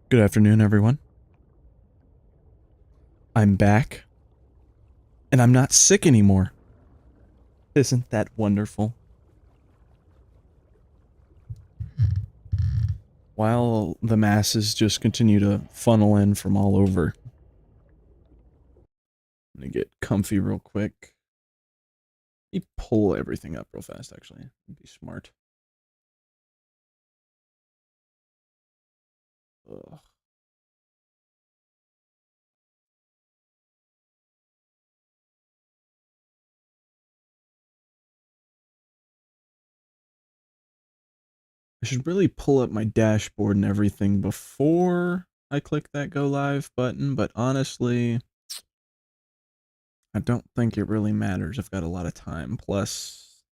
Good afternoon, everyone. I'm back, and I'm not sick anymore. Isn't that wonderful? While the masses just continue to funnel in from all over. Let me get comfy real quick. Let me pull everything up real fast, actually. It'd be smart. Ugh. I should really pull up my dashboard and everything before I click that go live button, but honestly, I don't think it really matters. I've got a lot of time. Plus,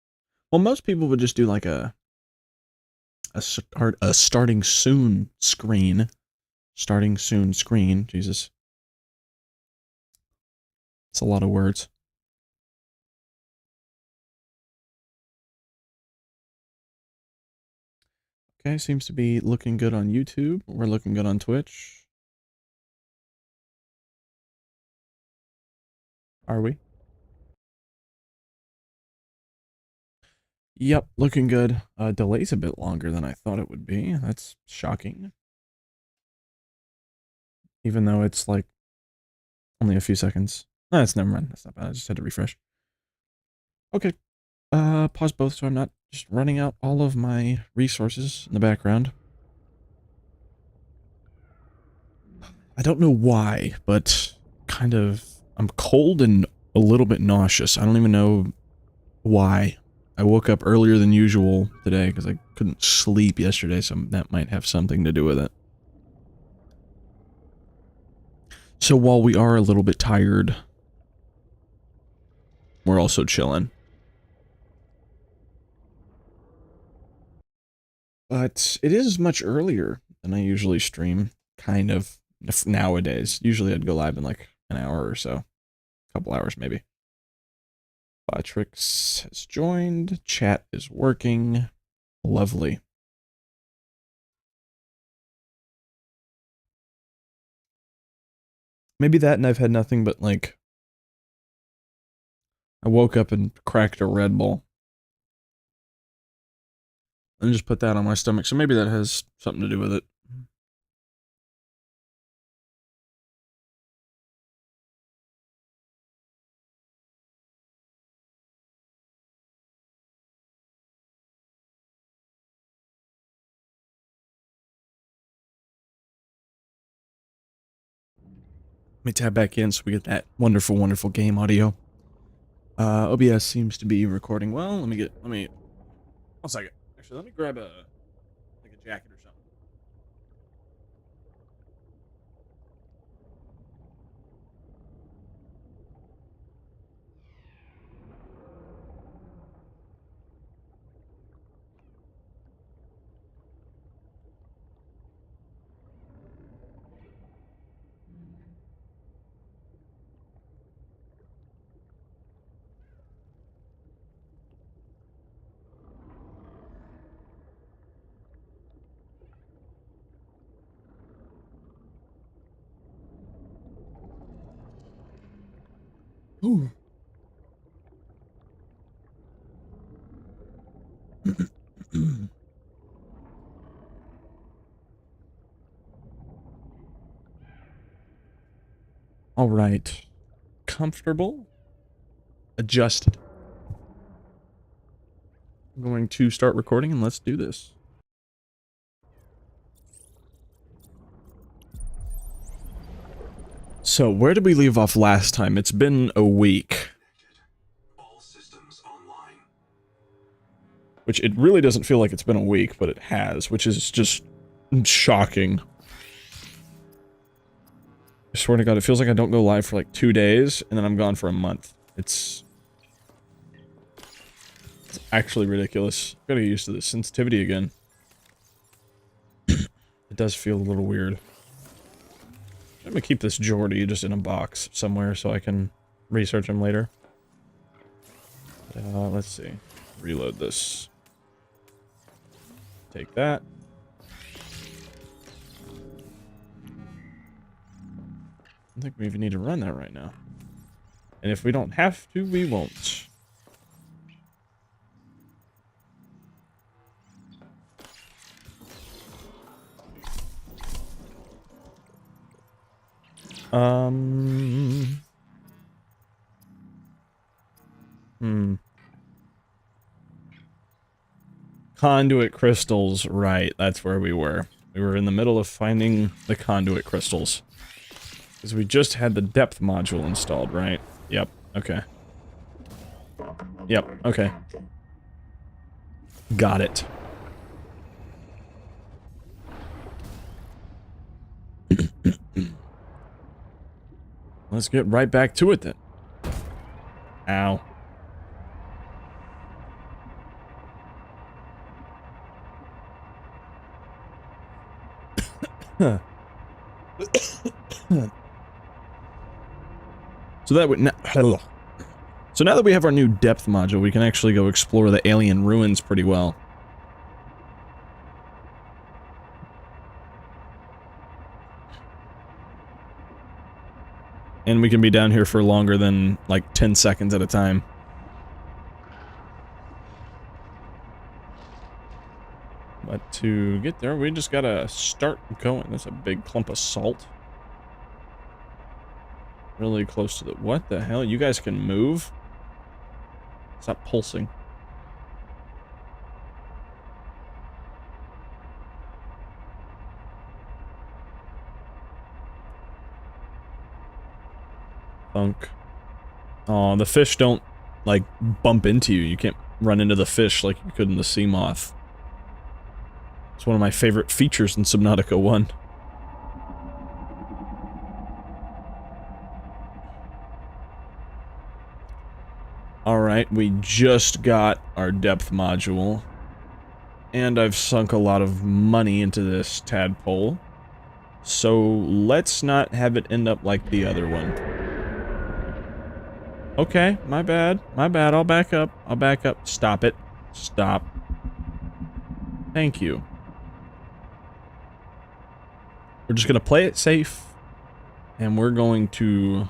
well, most people would just do like a starting soon screen. Starting soon screen. Jesus. It's a lot of words. Okay, seems to be looking good on YouTube. We're looking good on Twitch. Are we? Yep, looking good. Delay's a bit longer than I thought it would be. That's shocking. Even though it's like only a few seconds. No, that's never mind. That's not bad. I just had to refresh. Okay. Pause both so I'm not just running out all of my resources in the background. I don't know why, but kind of I'm cold and a little bit nauseous. I don't even know why. I woke up earlier than usual today because I couldn't sleep yesterday, so that might have something to do with it. So while we are a little bit tired, we're also chilling. But it is much earlier than I usually stream, kind of, nowadays. Usually I'd go live in like an hour or so. A couple hours maybe. Batrix has joined. Chat is working. Lovely. Maybe that, and I've had nothing but like I woke up and cracked a Red Bull and just put that on my stomach, so maybe that has something to do with it. Let me tab back in so we get that wonderful, wonderful game audio. OBS seems to be recording well. Let me 1 second. Actually, let me grab like a jacket or something. Ooh. All right. Comfortable. Adjusted. I'm going to start recording and let's do this. So, where did we leave off last time? It's been a week. All systems online. Which it really doesn't feel like it's been a week, but it has, which is just shocking. I swear to God, it feels like I don't go live for like 2 days, and then I'm gone for a month. It's actually ridiculous. Gotta get used to this sensitivity again. It does feel a little weird. I'm gonna keep this Geordie just in a box somewhere so I can research him later. Let's see. Reload this. take that. I don't think we even need to run that right now. And if we don't have to, we won't. Conduit crystals, right, that's where we were. We were in the middle of finding the conduit crystals. Because we just had the depth module installed, right? Yep, okay. Yep, okay. Got it. Let's get right back to it then. Ow. So that would so now that we have our new depth module, we can actually go explore the alien ruins pretty well. And we can be down here for longer than, like, 10 seconds at a time. But to get there, we just gotta start going. That's a big clump of salt. Really close to the... What the hell? You guys can move? Stop pulsing. Thunk. Oh, the fish don't, like, bump into you. You can't run into the fish like you could in the sea moth. It's one of my favorite features in Subnautica 1. Alright, we just got our depth module. And I've sunk a lot of money into this tadpole. So let's not have it end up like the other one. Okay, my bad. My bad. I'll back up. I'll back up. Stop it. Stop. Thank you. We're just gonna play it safe. And we're going to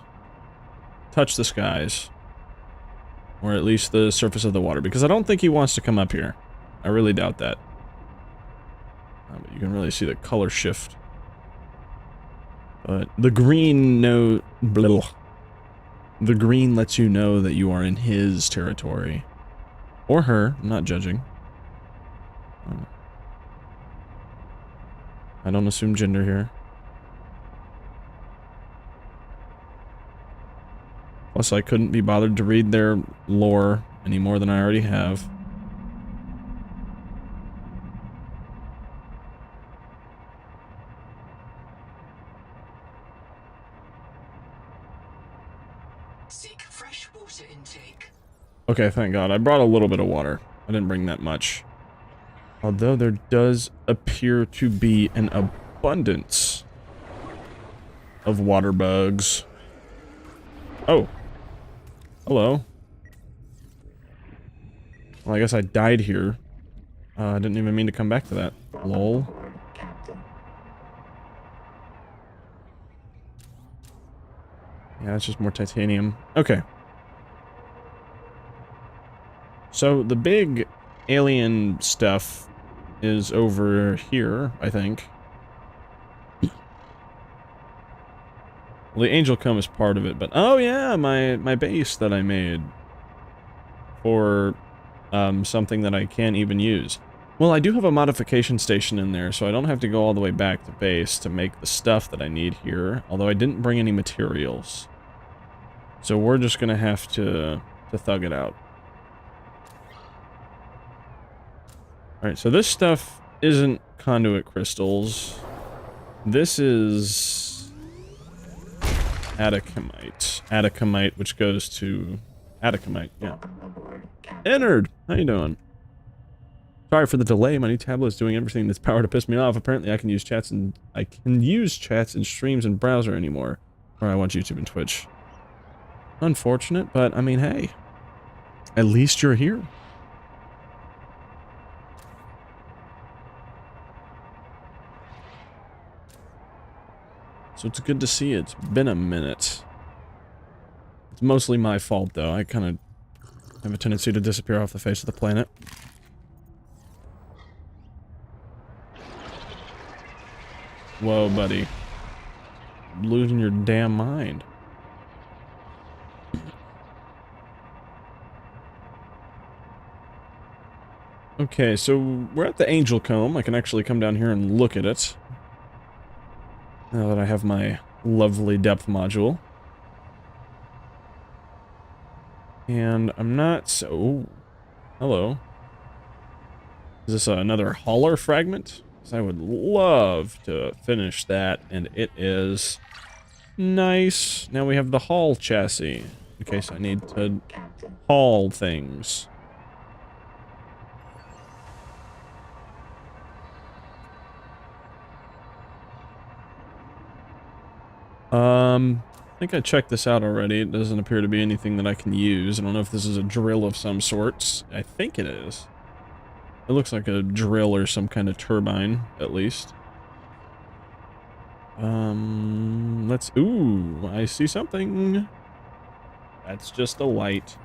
touch the skies. Or at least the surface of the water. Because I don't think he wants to come up here. I really doubt that. But you can really see the color shift. But the green the green lets you know that you are in his territory. Or her, I'm not judging. I don't assume gender here. Plus, I couldn't be bothered to read their lore any more than I already have. Seek fresh water intake. Okay, thank God. I brought a little bit of water. I didn't bring that much. Although there does appear to be an abundance of water bugs. Oh. Hello. Well, I guess I died here. I didn't even mean to come back to that. Lol. Yeah, it's just more titanium. Okay. So, the big alien stuff is over here, I think. Well, the Angel Comb is part of it, but... Oh, yeah, my base that I made. For, something that I can't even use. Well, I do have a modification station in there, so I don't have to go all the way back to base to make the stuff that I need here. Although I didn't bring any materials. So we're just gonna have to thug it out. Alright, so this stuff isn't conduit crystals. This is... Atacamite. Atacamite, which goes to... Atacamite, yeah. Ennard! How you doing? Sorry for the delay, my new tablet is doing everything in its power to piss me off. Apparently I can use chats and... streams and browser anymore. Or I want YouTube and Twitch. Unfortunate, but I mean, hey. At least you're here. So it's good to see you. It's been a minute. It's mostly my fault, though. I kind of have a tendency to disappear off the face of the planet. Whoa, buddy. Losing your damn mind. Okay, so we're at the Angel Comb. I can actually come down here and look at it. Now that I have my lovely depth module. And I'm not so... Ooh, hello. Is this another hauler fragment? Because I would love to finish that, and it is... Nice. Now we have the haul chassis, in case I need to haul things. I think I checked this out already. It doesn't appear to be anything that I can use. I don't know if this is a drill of some sorts. I think it is. It looks like a drill or some kind of turbine, at least. Let's... Ooh, I see something. That's just a light.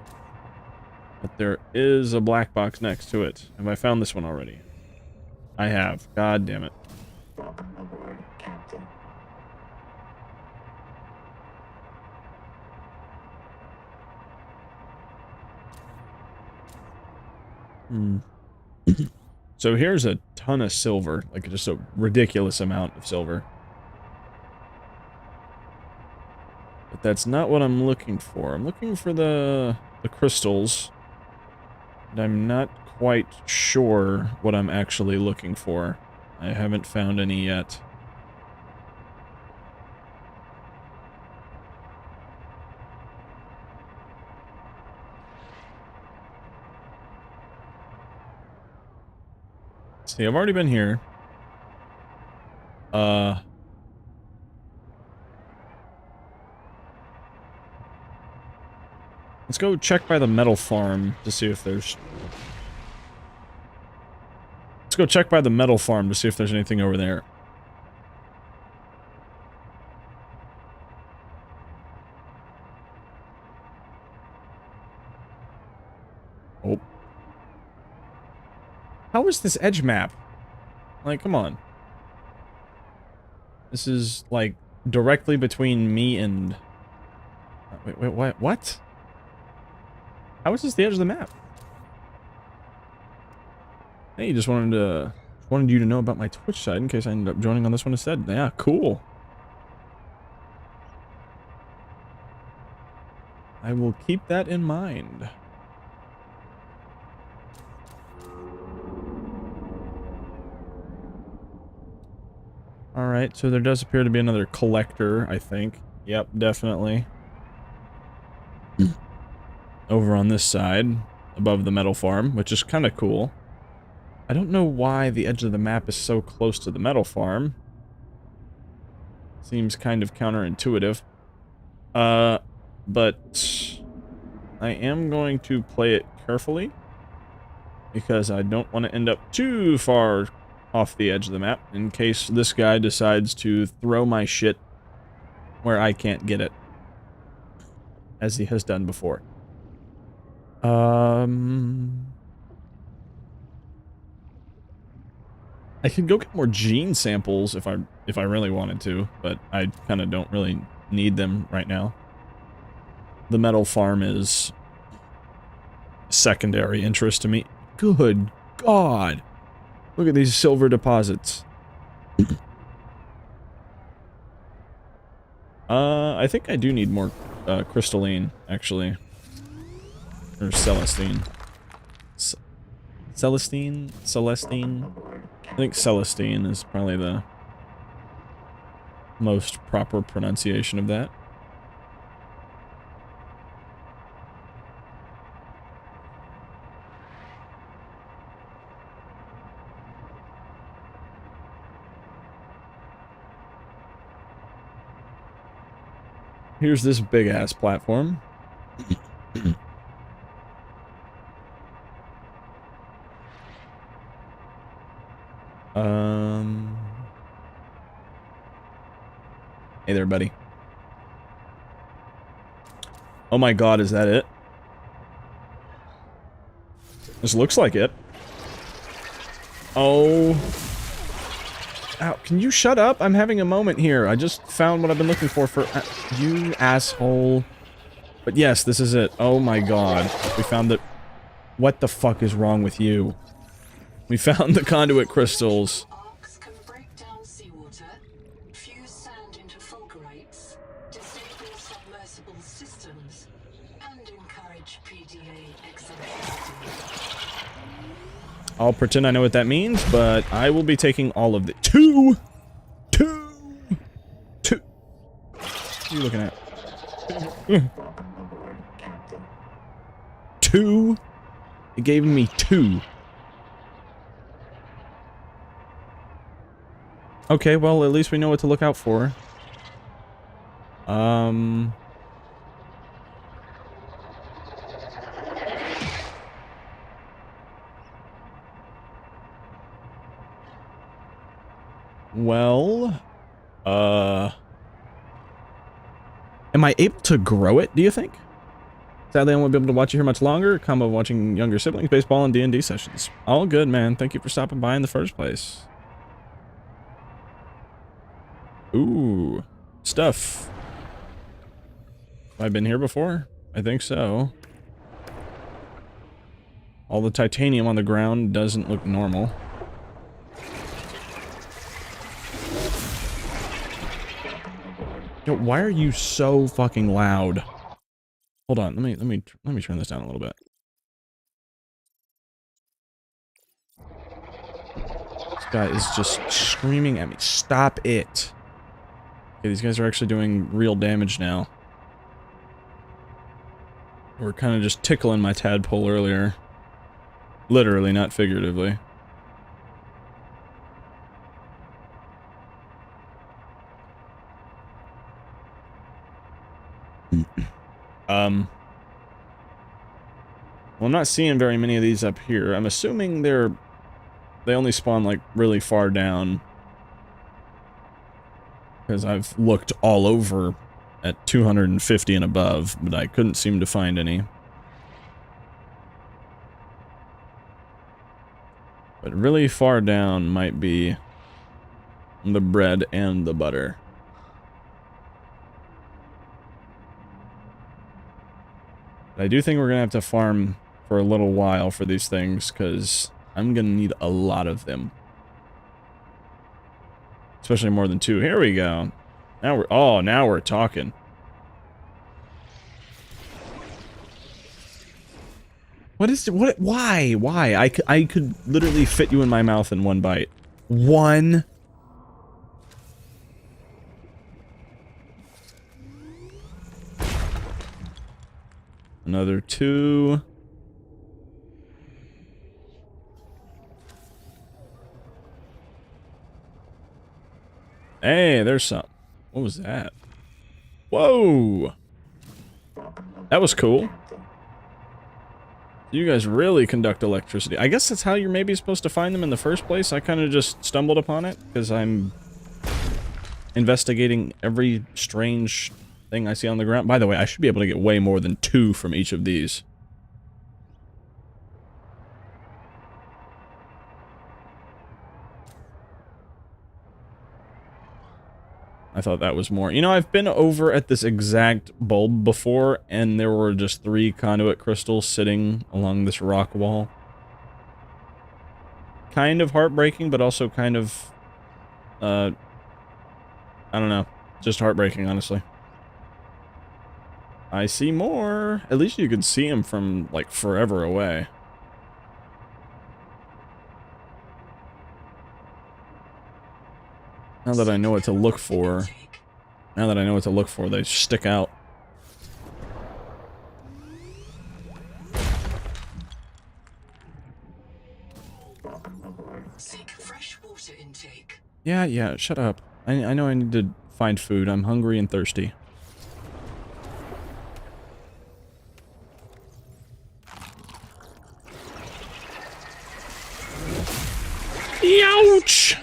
But there is a black box next to it. Have I found this one already? I have. God damn it. So here's a ton of silver. Like, just a ridiculous amount of silver. But that's not what I'm looking for. I'm looking for the crystals. And I'm not quite sure what I'm actually looking for. I haven't found any yet. See, I've already been here. Let's go check by the metal farm to see if there's... Let's go check by the metal farm to see if there's anything over there. Oh. How is this edge map? Like, come on. This is, like, directly between me and... Wait, what? How is this the edge of the map? Hey, just wanted you to know about my Twitch side in case I end up joining on this one instead. Yeah, cool. I will keep that in mind. Alright, so there does appear to be another collector, I think. Yep, definitely. Over on this side, above the metal farm, which is kind of cool. I don't know why the edge of the map is so close to the metal farm. Seems kind of counterintuitive. But I am going to play it carefully because I don't want to end up too far off the edge of the map in case this guy decides to throw my shit where I can't get it, as he has done before. I could go get more gene samples if I really wanted to, but I kind of don't really need them right now. The metal farm is secondary interest to me. Good God. Look at these silver deposits. I think I do need more crystalline, actually. Or Celestine. Celestine? Celestine? I think Celestine is probably the most proper pronunciation of that. Here's this big-ass platform. Hey there, buddy. Oh my god, is that it? This looks like it. Oh. Ow, can you shut up? I'm having a moment here. I just found what I've been looking for you asshole. But yes, this is it. Oh my god. We found it. What the fuck is wrong with you? We found the conduit crystals. Arcs can break down seawater, fuse sand into fulgurates, disable submersible systems, and encourage PDA eccentricity. I'll pretend I know what that means, but I will be taking all of the two. What are you looking at? Two. It gave me 2. Okay, well, at least we know what to look out for. Well, am I able to grow it, do you think? Sadly, I won't be able to watch you here much longer. Combo of watching younger siblings, baseball, and D&D sessions. All good, man. Thank you for stopping by in the first place. Ooh, stuff. Have I been here before? I think so. All the titanium on the ground doesn't look normal. Yo, why are you so fucking loud? Hold on, let me turn this down a little bit. This guy is just screaming at me. Stop it. Okay, these guys are actually doing real damage now. We're kind of just tickling my tadpole earlier. Literally, not figuratively. Well, I'm not seeing very many of these up here. I'm assuming they only spawn, like, really far down. Because I've looked all over at 250 and above, but I couldn't seem to find any. But really far down might be the bread and the butter. I do think we're gonna have to farm for a little while for these things, because I'm gonna need a lot of them. Especially more than 2. Here we go. Now we're talking. Why? I could literally fit you in my mouth in one bite. One. Another 2. Hey, there's some. What was that? Whoa! That was cool. You guys really conduct electricity. I guess that's how you're maybe supposed to find them in the first place. I kind of just stumbled upon it because I'm investigating every strange thing I see on the ground. By the way, I should be able to get way more than 2 from each of these. I thought that was more. You know, I've been over at this exact bulb before, and there were just 3 conduit crystals sitting along this rock wall. Kind of heartbreaking, but also kind of, I don't know. Just heartbreaking, honestly. I see more. At least you can see them from, like, forever away. Now that I know what to look for, they stick out. Seek fresh water intake. Yeah, shut up. I know I need to find food. I'm hungry and thirsty. Ouch!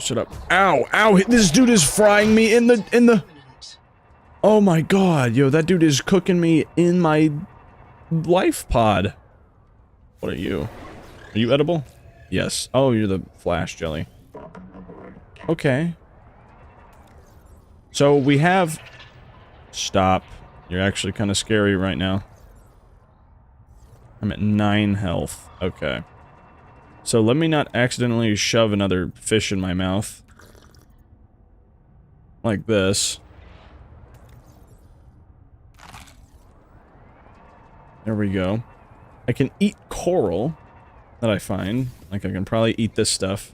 shut up. Ow, ow, this dude is frying me in the, Imminent. oh my god, yo, that dude is cooking me in my life pod. What are you? Are you edible? Yes. Oh, you're the flash jelly. Okay. So we have... Stop. You're actually kind of scary right now. I'm at 9 health. Okay. So let me not accidentally shove another fish in my mouth. Like this. There we go. I can eat coral that I find. Like, I can probably eat this stuff.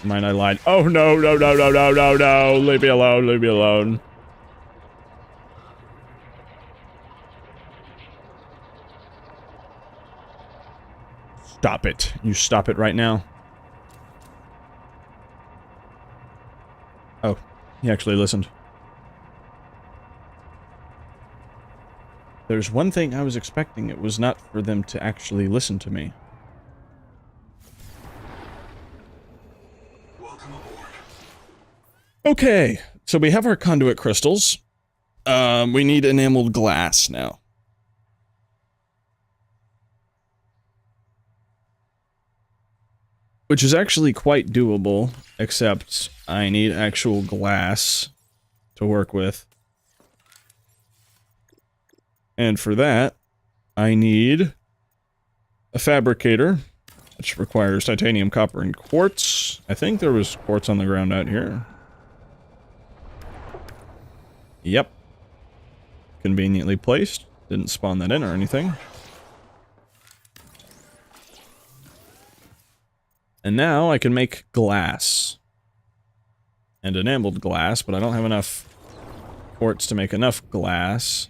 Mind, I lied. Oh, no, no, no, no, no, no, no. Leave me alone, leave me alone. Stop it. You stop it right now. Oh, he actually listened. There's one thing I was expecting. It was not for them to actually listen to me. Welcome aboard. Okay, so we have our conduit crystals. We need enameled glass now. Which is actually quite doable, except I need actual glass to work with. And for that, I need a fabricator, which requires titanium, copper, and quartz. I think there was quartz on the ground out here. Yep. Conveniently placed. Didn't spawn that in or anything. And now I can make glass. And enameled glass, but I don't have enough quartz to make enough glass.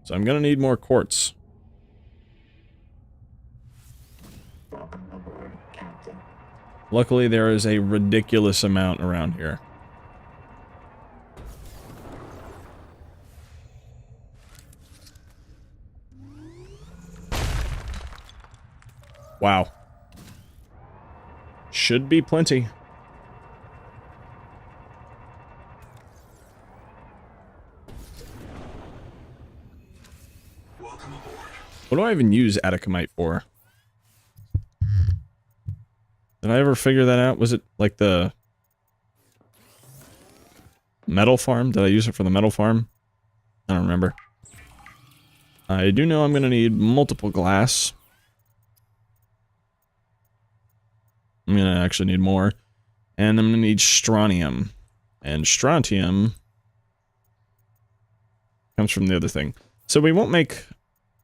So I'm gonna need more quartz. Luckily, there is a ridiculous amount around here. Wow. Should be plenty. Welcome aboard. What do I even use Atacamite for? Did I ever figure that out? Was it like the metal farm? Did I use it for the metal farm? I don't remember. I do know I'm gonna need multiple glass. I'm gonna actually need more. And I'm gonna need strontium. And strontium comes from the other thing. So we won't make...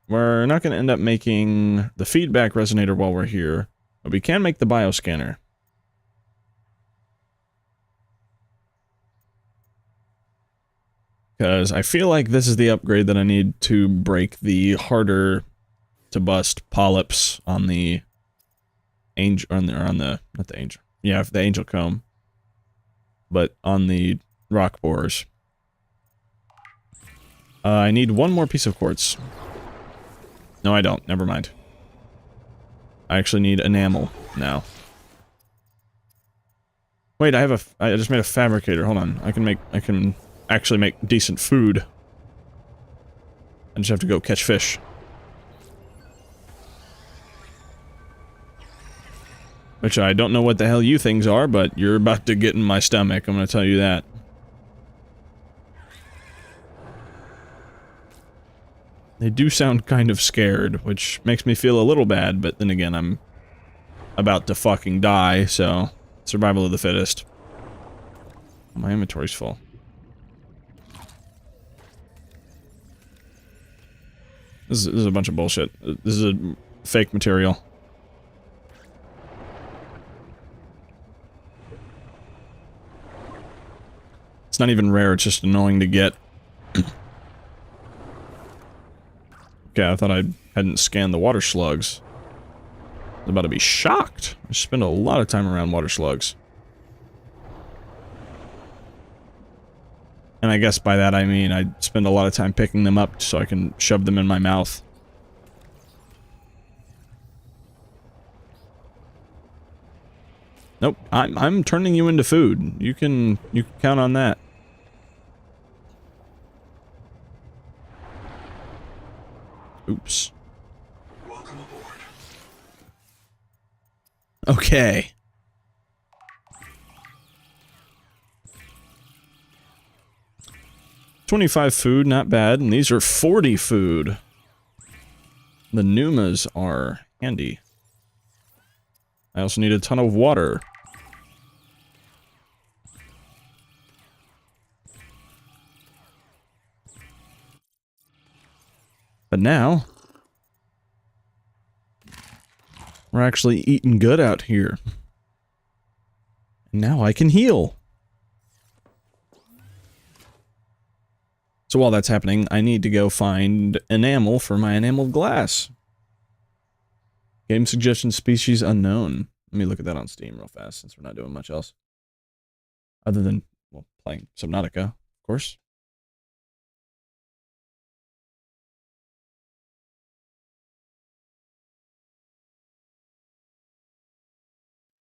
We're not gonna end up making the feedback resonator while we're here. But we can make the bioscanner. Because I feel like this is the upgrade that I need to break the harder to bust polyps on the angel, or on the, not the angel, yeah, the angel comb, but on the rock borers. I need one more piece of quartz. No, I don't. Never mind. I actually need enamel now. Wait, I just made a fabricator. Hold on. I can actually make decent food. I just have to go catch fish. Which I don't know what the hell you things are, but you're about to get in my stomach, I'm gonna tell you that. They do sound kind of scared, which makes me feel a little bad, but then again, I'm about to fucking die, so survival of the fittest. My inventory's full. This is a bunch of bullshit. This is a fake material. It's not even rare, it's just annoying to get. Okay, I thought I hadn't scanned the water slugs. I was about to be shocked. I spend a lot of time around water slugs. And I guess by that I mean I spend a lot of time picking them up so I can shove them in my mouth. Nope, I'm turning you into food. You can count on that. Oops. Welcome aboard. Okay. $25 food, not bad, and these are 40 food. The Numas are handy. I also need a ton of water. But now, we're actually eating good out here. And now I can heal. So while that's happening, I need to go find enamel for my enameled glass. Game suggestion, species unknown. Let me look at that on Steam real fast, since we're not doing much else. Other than, well, playing Subnautica, of course.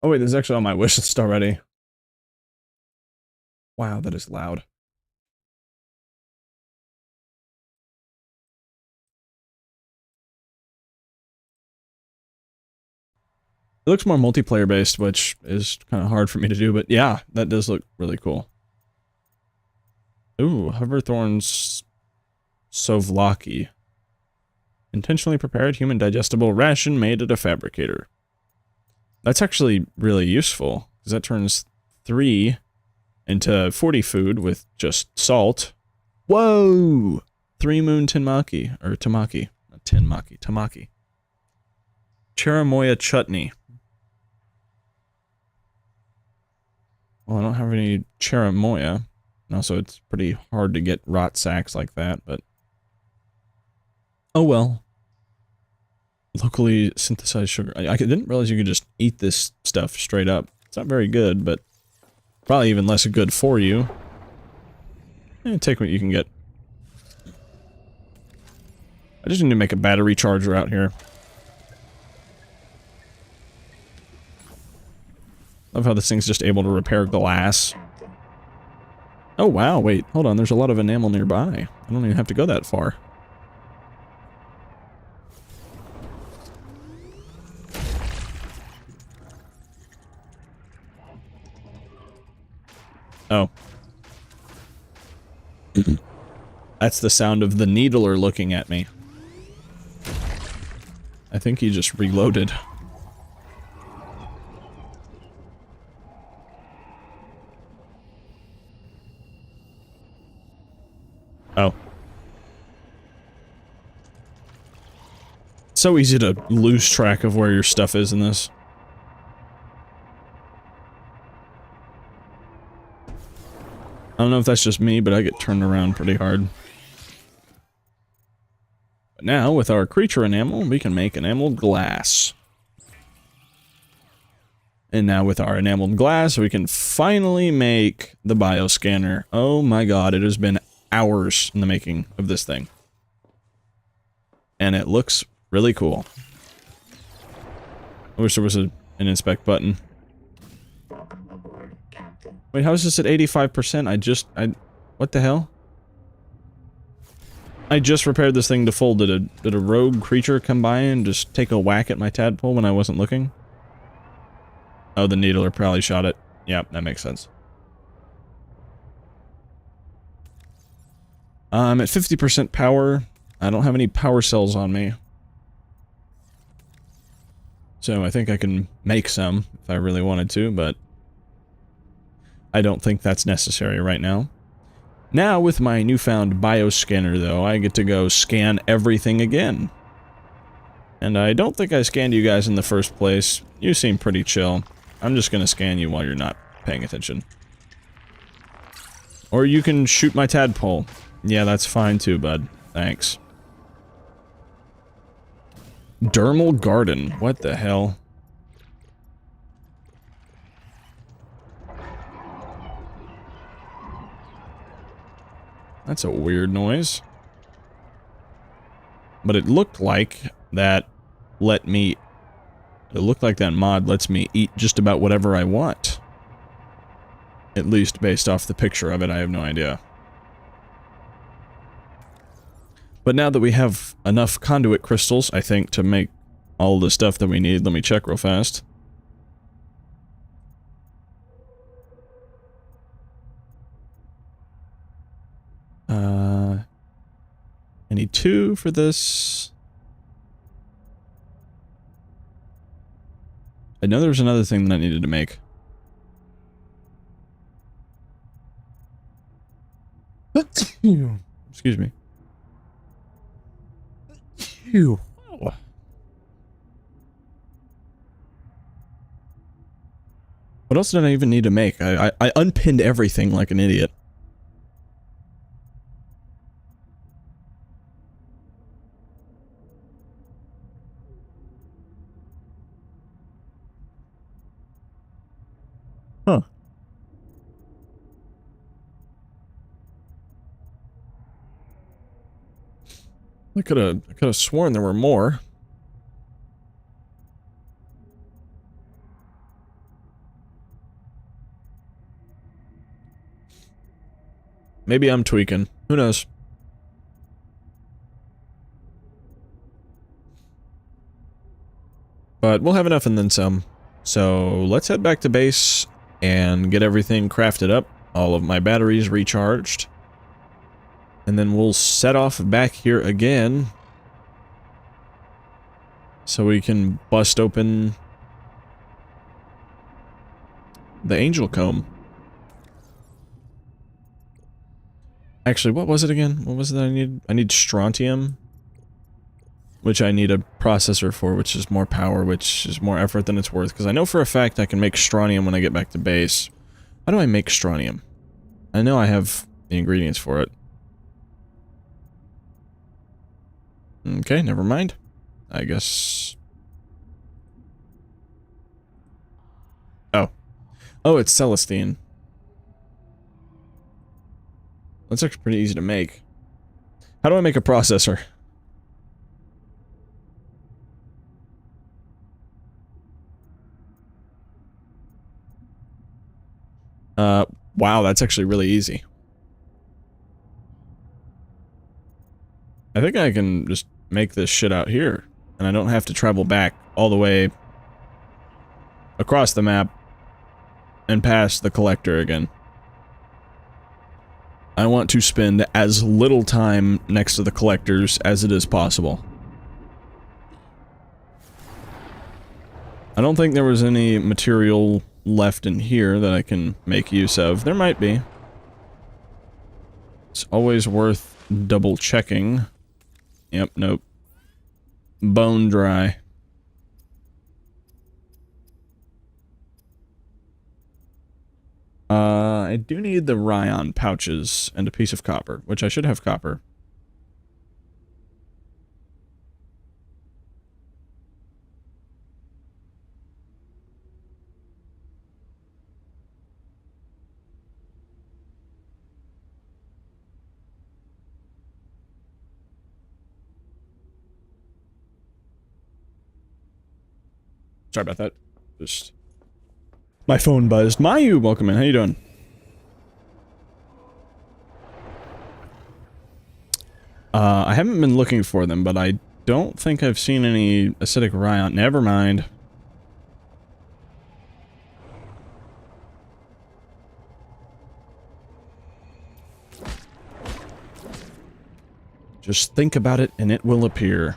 Oh wait, this is actually on my wish list already. Wow, that is loud. It looks more multiplayer based, which is kind of hard for me to do, but yeah, that does look really cool. Ooh, Hoverthorn's Sovlaki. Intentionally prepared human digestible ration made at a fabricator. That's actually really useful, because that turns 3 into 40 food with just salt. Whoa! 3 moon Tinmaki, or Tamaki. Not Tinmaki, Tamaki. Cherimoya chutney. Well, I don't have any cherimoya. Also, it's pretty hard to get rot sacks like that, but... oh well. Locally synthesized sugar. I didn't realize you could just eat this stuff straight up. It's not very good, but probably even less good for you. Take what you can get. I just need to make a battery charger out here. Love how this thing's just able to repair glass. Oh wow, wait, hold on, there's a lot of enamel nearby. I don't even have to go that far. Oh. That's the sound of the needler looking at me. I think he just reloaded. Oh. So easy to lose track of where your stuff is in this. I don't know if that's just me, but I get turned around pretty hard. But now, with our creature enamel, we can make enameled glass. And now with our enameled glass, we can finally make the bioscanner. Oh my god, it has been hours in the making of this thing. And it looks really cool. I wish there was an inspect button. Wait, how is this at 85%? What the hell? I just repaired this thing to full. Did a rogue creature come by and just take a whack at my tadpole when I wasn't looking? Oh, the needler probably shot it. Yep, that makes sense. I'm at 50% power. I don't have any power cells on me. So I think I can make some if I really wanted to, but I don't think that's necessary right now. Now, with my newfound bioscanner, though, I get to go scan everything again. And I don't think I scanned you guys in the first place. You seem pretty chill. I'm just gonna scan you while you're not paying attention. Or you can shoot my tadpole. Yeah, that's fine too, bud. Thanks. Dermal garden. What the hell? That's a weird noise. But it looked like that let me It looked like that mod lets me eat just about whatever I want. At least based off the picture of it, I have no idea. But now that we have enough conduit crystals, I think, to make all the stuff that we need, let me check real fast. I need 2 for this. I know there was another thing that I needed to make. Excuse me. What else did I even need to make? I unpinned everything like an idiot. Huh. I could have sworn there were more. Maybe I'm tweaking. Who knows? But we'll have enough and then some. So let's head back to base and get everything crafted up. All of my batteries recharged. And then we'll set off back here again. So we can bust open the angel comb. Actually, what was it again? What was it that I need? I need strontium. Which I need a processor for, which is more power, which is more effort than it's worth. Because I know for a fact I can make strontium when I get back to base. How do I make strontium? I know I have the ingredients for it. Okay, never mind. I guess... Oh. Oh, it's Celestine. That's actually pretty easy to make. How do I make a processor? Wow, that's actually really easy. I think I can just make this shit out here, and I don't have to travel back all the way across the map and past the collector again. I want to spend as little time next to the collectors as it is possible. I don't think there was any material left in here that I can make use of. There might be. It's always worth double checking. Yep, nope. Bone dry. I do need the Ryon pouches and a piece of copper, which I should have copper. Sorry about that. Just... my phone buzzed. Mayu, welcome in. How you doing? I haven't been looking for them, but I don't think I've seen any acidic Ryon. Never mind. Just think about it and it will appear.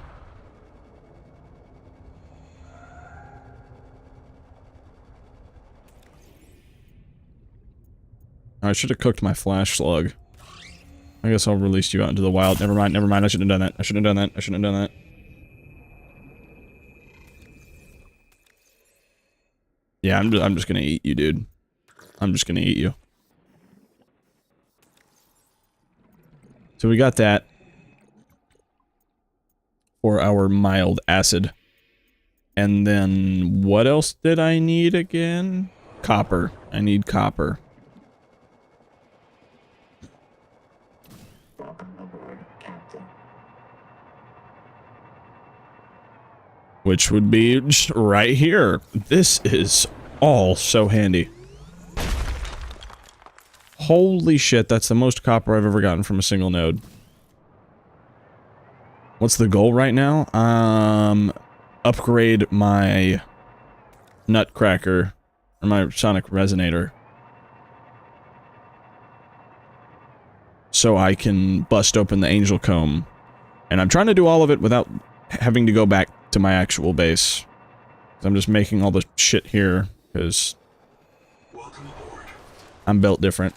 I should have cooked my flash slug. I guess I'll release you out into the wild. Never mind, never mind. I shouldn't have done that. I shouldn't have done that. I shouldn't have done that. Yeah, I'm just gonna eat you, dude. I'm just gonna eat you. So we got that. For our mild acid. And then, what else did I need again? Copper. I need copper. which would be just right here. This is all so handy. Holy shit, that's the most copper I've ever gotten from a single node. What's the goal right now? Upgrade my nutcracker, or my sonic resonator, so I can bust open the angel comb. And I'm trying to do all of it without having to go back to my actual base. I'm just making all the shit here, because I'm built different.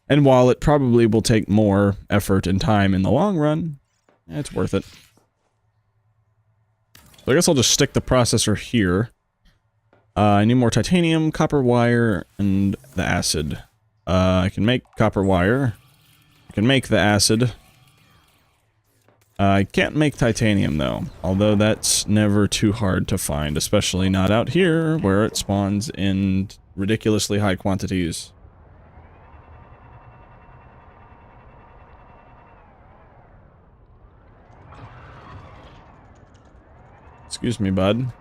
And while it probably will take more effort and time in the long run, it's worth it. So I guess I'll just stick the processor here. I need more titanium, copper wire, and the acid. I can make copper wire. I can make the acid. I can't make titanium, though. Although that's never too hard to find, especially not out here, where it spawns in ridiculously high quantities. Excuse me, bud.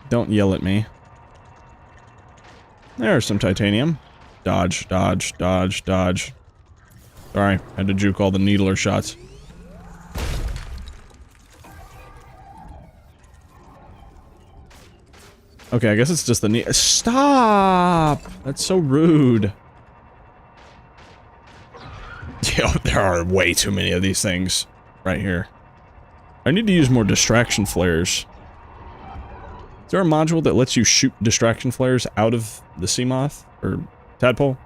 Don't yell at me. There's some titanium. Dodge, dodge, dodge, dodge. Sorry, had to juke all the needler shots. Okay, I guess it's just the Stop! That's so rude. Yo, there are way too many of these things right here. I need to use more distraction flares. Is there a module that lets you shoot distraction flares out of the sea moth? Or tadpole?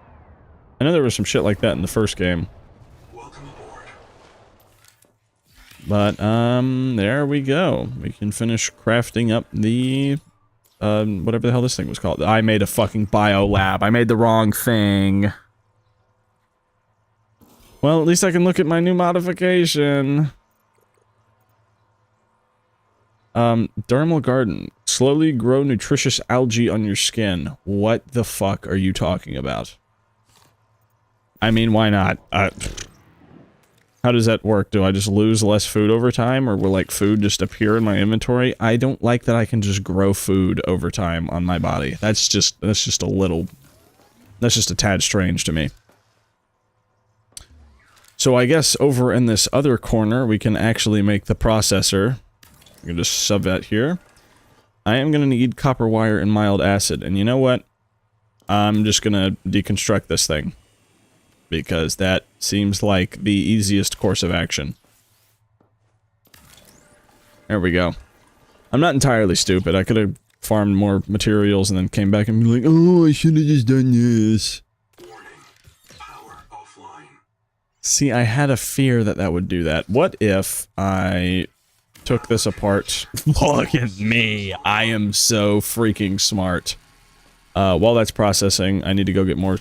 I know there was some shit like that in the first game. Welcome aboard. But, there we go. We can finish crafting up the, whatever the hell this thing was called. I made a fucking biolab. I made the wrong thing. Well, at least I can look at my new modification. Dermal garden. Slowly grow nutritious algae on your skin. What the fuck are you talking about? I mean, why not? How does that work? Do I just lose less food over time, or will, like, food just appear in my inventory? I don't like that I can just grow food over time on my body. That's just a little... That's just a tad strange to me. So I guess over in this other corner, we can actually make the processor. I can just sub that here. I am gonna need copper wire and mild acid, and you know what? I'm just gonna deconstruct this thing. Because that seems like the easiest course of action. There we go. I'm not entirely stupid. I could have farmed more materials and then came back and been like, oh, I should have just done this. Warning. Power offline. See, I had a fear that that would do that. What if I took this apart? Look at me. I am so freaking smart. While that's processing, I need to go get more,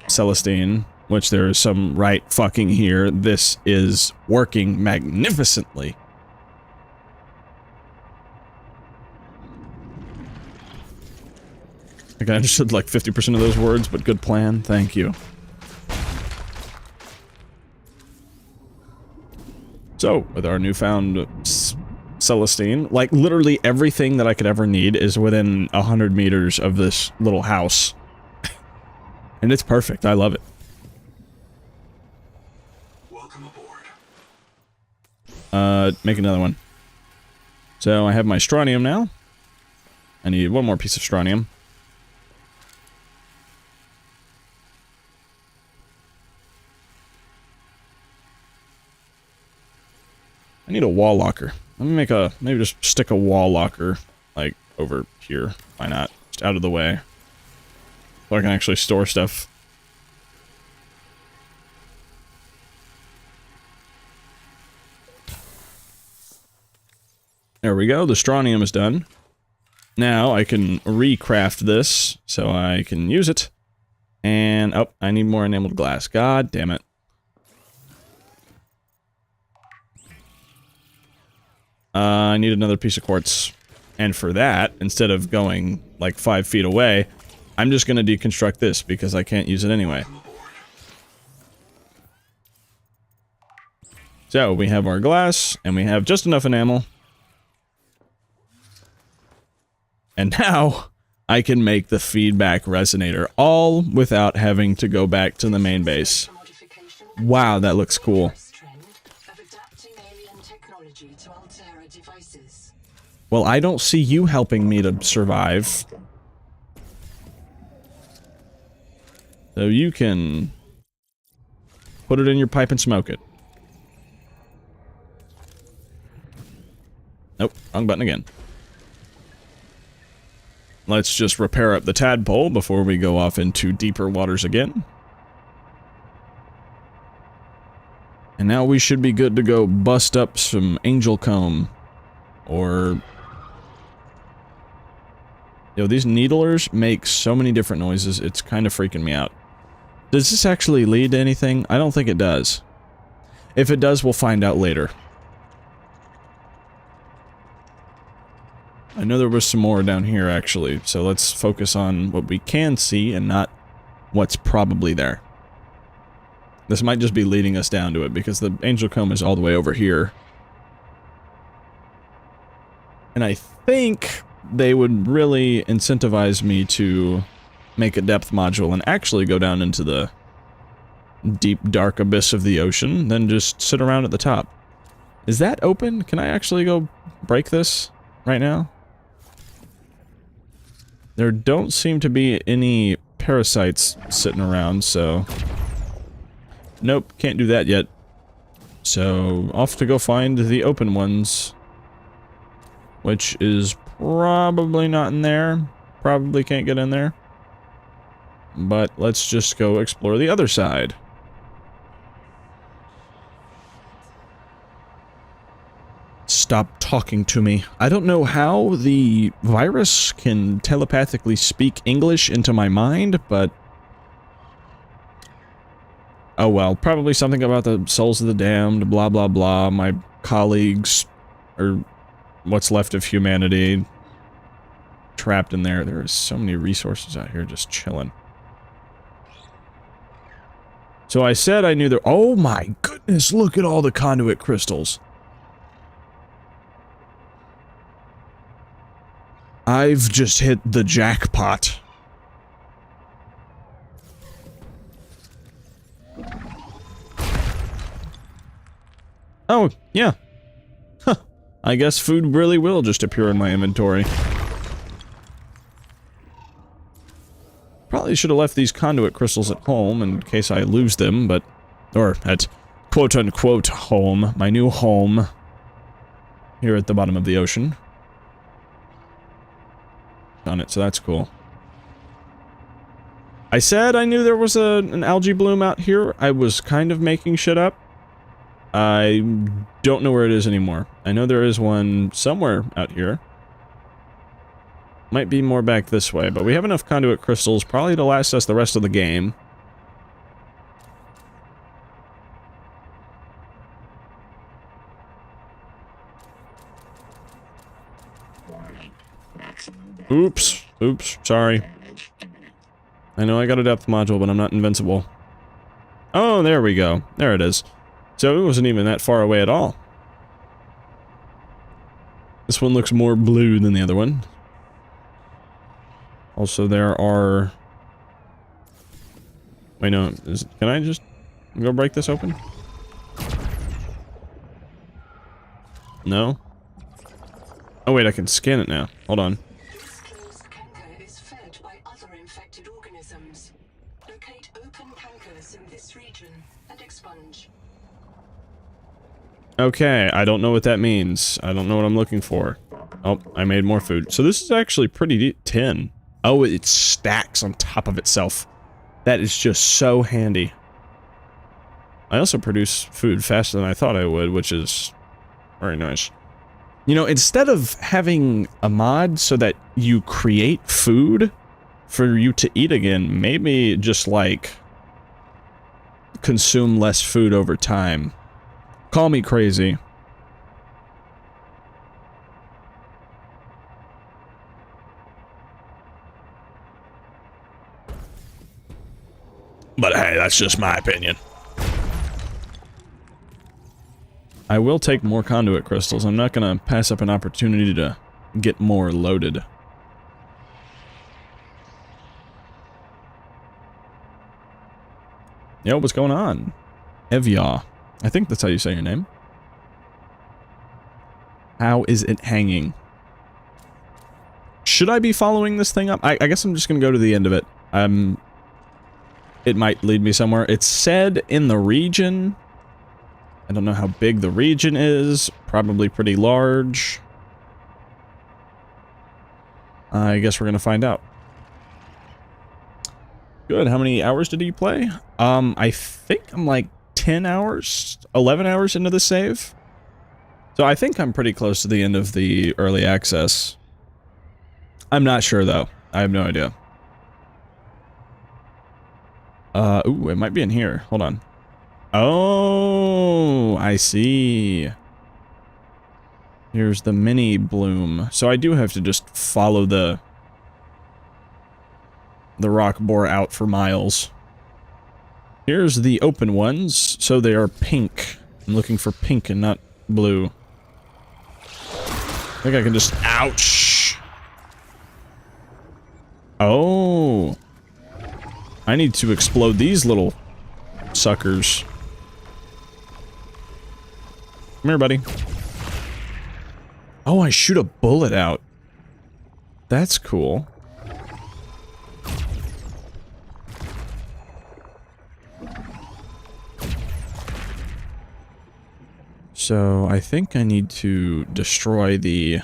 Celestine, which there is some right fucking here. This is working magnificently. Like, I understood like 50% of those words, but good plan. Thank you. So, with our newfound Celestine, like, literally everything that I could ever need is within 100 meters of this little house. And it's perfect. I love it. Welcome aboard. Make another one. So, I have my strontium now. I need one more piece of strontium. I need a wall locker. Let me make a, maybe just stick a wall locker, like, over here. Why not? Just out of the way. So I can actually store stuff. There we go, the strontium is done. Now I can recraft this, so I can use it. And, oh, I need more enameled glass. God damn it. I need another piece of quartz. And for that, instead of going, like, 5 feet away, I'm just gonna deconstruct this, because I can't use it anyway. So we have our glass, and we have just enough enamel. And now I can make the feedback resonator, all without having to go back to the main base. Wow, that looks cool. Well, I don't see you helping me to survive. So you can put it in your pipe and smoke it. Nope, wrong button again. Let's just repair up the tadpole before we go off into deeper waters again. And now we should be good to go bust up some angel comb. Or... Yo, these needlers make so many different noises, it's kind of freaking me out. Does this actually lead to anything? I don't think it does. If it does, we'll find out later. I know there was some more down here, actually, so let's focus on what we can see and not what's probably there. This might just be leading us down to it, because the angel comb is all the way over here. And I think they would really incentivize me to make a depth module and actually go down into the deep, dark abyss of the ocean, then just sit around at the top. Is that open? Can I actually go break this right now? There don't seem to be any parasites sitting around, so... Nope, can't do that yet. So, off to go find the open ones. Which is probably not in there. Probably can't get in there. But let's just go explore the other side. Stop talking to me. I don't know how the virus can telepathically speak English into my mind, but... Oh well, probably something about the souls of the damned, blah blah blah, my colleagues, or what's left of humanity, trapped in there. There are so many resources out here just chilling. So I said I knew there... Oh my goodness, look at all the conduit crystals. I've just hit the jackpot. Oh, yeah. Huh. I guess food really will just appear in my inventory. Probably should have left these conduit crystals at home in case I lose them, but... Or at quote-unquote home, my new home. Here at the bottom of the ocean. On it, so that's cool. I said I knew there was an algae bloom out here. I was kind of making shit up. I don't know where it is anymore. I know there is one somewhere out here. Might be more back this way, but we have enough conduit crystals probably to last us the rest of the game. Oops. Oops. Sorry. I know I got a depth module, but I'm not invincible. Oh, there we go. There it is. So it wasn't even that far away at all. This one looks more blue than the other one. Also, there are... Wait, no. Can I just go break this open? No? Oh, wait, I can scan it now. Hold on. Okay, I don't know what that means. I don't know what I'm looking for. Oh, I made more food. So this is actually pretty tin. Oh, it stacks on top of itself. That is just so handy. I also produce food faster than I thought I would, which is very nice. You know, instead of having a mod so that you create food for you to eat again, maybe just like consume less food over time. Call me crazy. But hey, that's just my opinion. I will take more conduit crystals. I'm not gonna pass up an opportunity to get more loaded. Yo, what's going on? Evya. I think that's how you say your name. How is it hanging? Should I be following this thing up? I guess I'm just gonna go to the end of it. It might lead me somewhere. It said in the region. I don't know how big the region is. Probably pretty large. I guess we're gonna find out. Good. How many hours did you play? I think I'm like 10 hours, 11 hours into the save. So I think I'm pretty close to the end of the early access. I'm not sure though. I have no idea. Ooh, it might be in here. Hold on. Oh, I see. Here's the mini bloom. So I do have to just follow the rock boar out for miles. Here's the open ones. So they are pink. I'm looking for pink and not blue. I think I can just... Ouch! Oh. I need to explode these little suckers. Come here, buddy. Oh, I shoot a bullet out. That's cool. So, I think I need to destroy the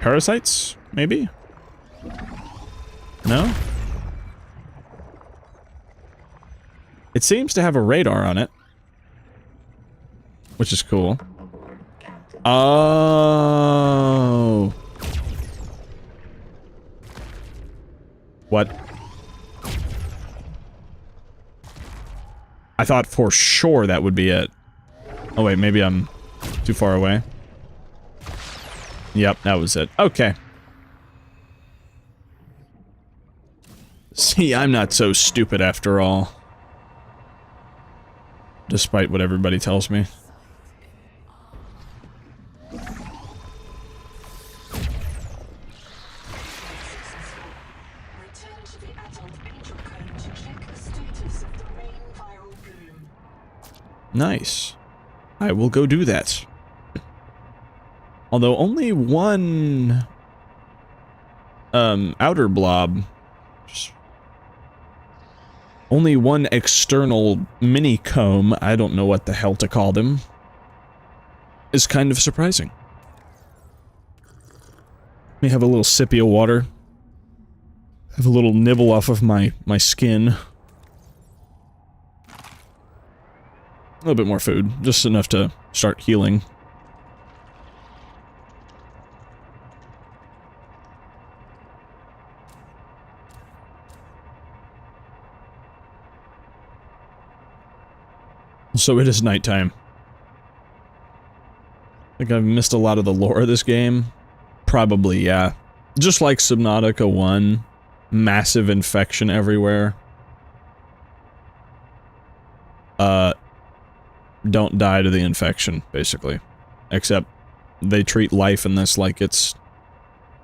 parasites, maybe? No? It seems to have a radar on it. Which is cool. Oh. What? I thought for sure that would be it. Oh wait, maybe I'm too far away. Yep, that was it. Okay. See, I'm not so stupid after all. Despite what everybody tells me. Nice. I will go do that. Although only one outer blob, only one external mini comb, I don't know what the hell to call them, is kind of surprising. Let me have a little sippy of water. Have a little nibble off of my skin. A little bit more food, just enough to start healing. So it is nighttime. I think I've missed a lot of the lore of this game. Probably, yeah. Just like Subnautica 1. Massive infection everywhere. Don't die to the infection, basically. Except, they treat life in this like it's